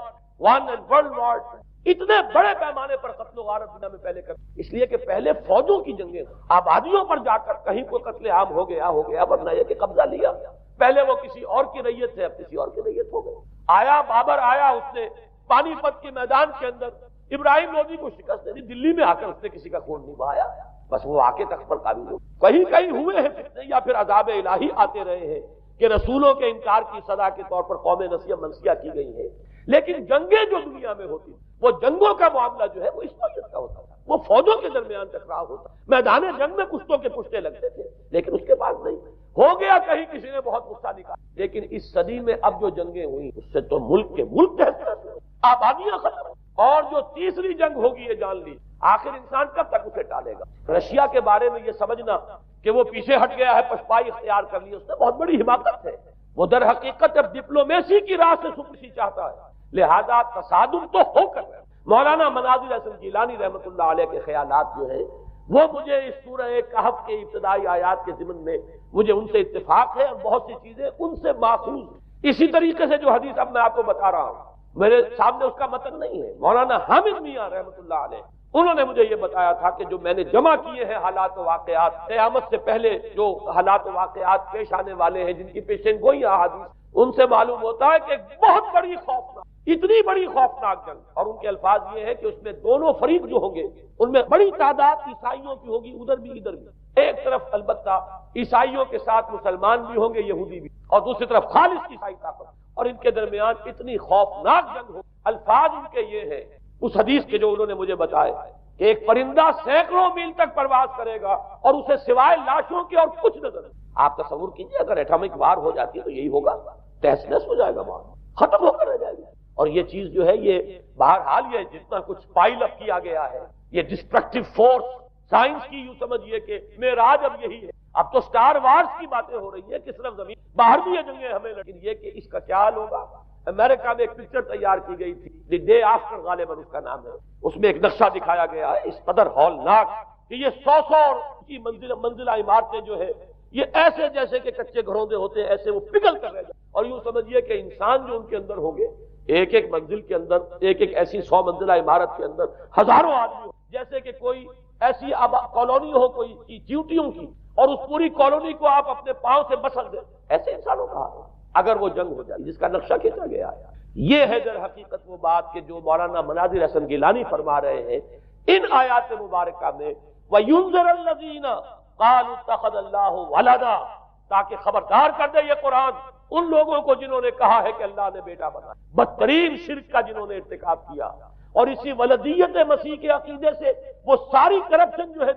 1 اور ورلڈ وار 2 اتنے بڑے پیمانے پر قتل و غارت دنیا میں پہلے کر، اس لیے کہ پہلے فوجوں کی جنگیں، آبادیوں پر جا کر کہیں کوئی قتل عام ہو گیا ورنہ یہ کہ قبضہ لیا، پہلے وہ کسی اور کی ریت ہے، اب کسی اور کی ریت ہو گئی۔ آیا بابر آیا، اس نے پانی پت کے میدان کے اندر ابراہیم لودھی کو شکست دے دی، دلی میں آ کر اس نے کسی کا خون نہیں بہایا، بس وہ آ کے تخت پر قابل ہو۔ کہیں کہیں ہوئے ہیں فتنے یا پھر عذاب الہی آتے رہے ہیں کہ رسولوں کے انکار کی سزا کے طور پر قوم نسیہ منسیہ کی گئی ہے، لیکن جنگیں جو دنیا میں ہوتی وہ جنگوں کا معاملہ جو ہے وہ اس نوعیت کا ہوتا تھا، وہ فوجوں کے درمیان ٹکراؤ ہوتا، میدان جنگ میں کشتوں کے پشتے لگتے تھے، لیکن اس کے بعد نہیں ہو گیا، کہیں کسی نے بہت غصہ نکالا، لیکن اس صدی میں اب جو جنگیں ہوئی اس سے تو ملک کے ملک کہتے آبادیاں ختم، اور جو تیسری جنگ ہوگی یہ جان لی، آخر انسان کب تک اسے ٹالے گا؟ رشیا کے بارے میں یہ سمجھنا کہ وہ پیچھے ہٹ گیا ہے، پشپائی اختیار کر لی، اس نے بہت بڑی حماقت ہے، وہ در حقیقت اب ڈپلومیسی کی راہ سے سپرسی چاہتا ہے، لہذا تصادم تو ہو کر رہا ہے۔ مولانا مناظر حسن گیلانی رحمۃ اللہ علیہ کے خیالات جو ہیں وہ مجھے اس سورہ کہف کے ابتدائی آیات کے ضمن میں مجھے ان سے اتفاق ہے، اور بہت سی چیزیں ان سے ماخوذ ہیں۔ اسی طریقے سے جو حدیث اب میں آپ کو بتا رہا ہوں، میرے سامنے اس کا متن نہیں ہے، مولانا حامد میاں رحمۃ اللہ علیہ انہوں نے مجھے یہ بتایا تھا کہ جو میں نے جمع کیے ہیں حالات و واقعات، قیامت سے پہلے جو حالات و واقعات پیش آنے والے ہیں، جن کی پیشین گوئی احادیث، ان سے معلوم ہوتا ہے کہ ایک بہت بڑی خوفناک، اتنی بڑی خوفناک جنگ، اور ان کے الفاظ یہ ہے کہ اس میں دونوں فریق جو ہوں گے ان میں بڑی تعداد عیسائیوں کی ہوگی، ادھر بھی ادھر بھی، ایک طرف البتہ عیسائیوں کے ساتھ مسلمان بھی ہوں گے، یہودی بھی، اور دوسری طرف خالص عیسائی طاقت، اور ان کے درمیان اتنی خوفناک جنگ ہو۔ الفاظ ان کے یہ ہے اس حدیث کے جو انہوں نے مجھے بتائے کہ ایک پرندہ سینکڑوں میل تک پرواز کرے گا اور اسے سوائے لاشوں کے اور کچھ نظر نہیں۔ آپ تصور کیجئے اگر ایٹمک وار ہو جاتی ہے تو یہی ہوگا، تہس نہس ہو جائے گا، وہاں ختم ہو کر رہ جائے گی۔ اور یہ چیز جو ہے یہ بہرحال یہ جتنا کچھ پائل اپ کیا گیا ہے، یہ ڈسٹرکٹیو فورس، سائنس کی یوں سمجھیے کہ معراج اب یہی ہے۔ اب تو سٹار وارز کی باتیں ہو رہی ہے کہ صرف زمین باہر بھی یہ جنگیں ہمیں، لیکن یہ کہ اس کا کیا حال ہوگا۔ امریکہ میں ایک پکچر تیار کی گئی تھی، دی ڈے آفٹر غالباً اس کا نام ہے، اس میں ایک نقشہ دکھایا گیا ہے اس قدر ہولناک کہ یہ 100 کی منزلہ عمارتیں جو ہے یہ ایسے جیسے کہ کچے گھروں میں ہوتے ہیں، ایسے وہ پگھل کر رہ جائیں، اور یوں سمجھیے کہ انسان جو ان کے اندر ہوں گے، ایک ایک منزل کے اندر، ایک ایک ایسی 100 منزلہ عمارت کے اندر ہزاروں آدمی ہو، جیسے کہ کوئی ایسی کالونی ہو کوئی چیوٹیوں کی، اور اس پوری کالونی کو آپ اپنے پاؤں سے بسل دیں، ایسے انسانوں کا حال اگر وہ جنگ ہو جائے جس کا نقشہ کھینچا گیا ہے۔ یہ ہے در حقیقت وہ بات کہ جو مولانا مناظر حسن گیلانی فرما رہے ہیں ان آیات مبارکہ میں، وَيُنذِرَ الَّذِينَ قَالُوا اتَّخَذَ اللَّهُ وَلَدًا، تاکہ خبردار کر دے یہ قرآن ان لوگوں کو جنہوں نے کہا ہے کہ اللہ نے بیٹا بنایا، بدترین شرک کا جنہوں نے ارتکاب کیا، اور اسی ولدیت مسیح کے عقیدے سے وہ ساری کرپشن جو ہے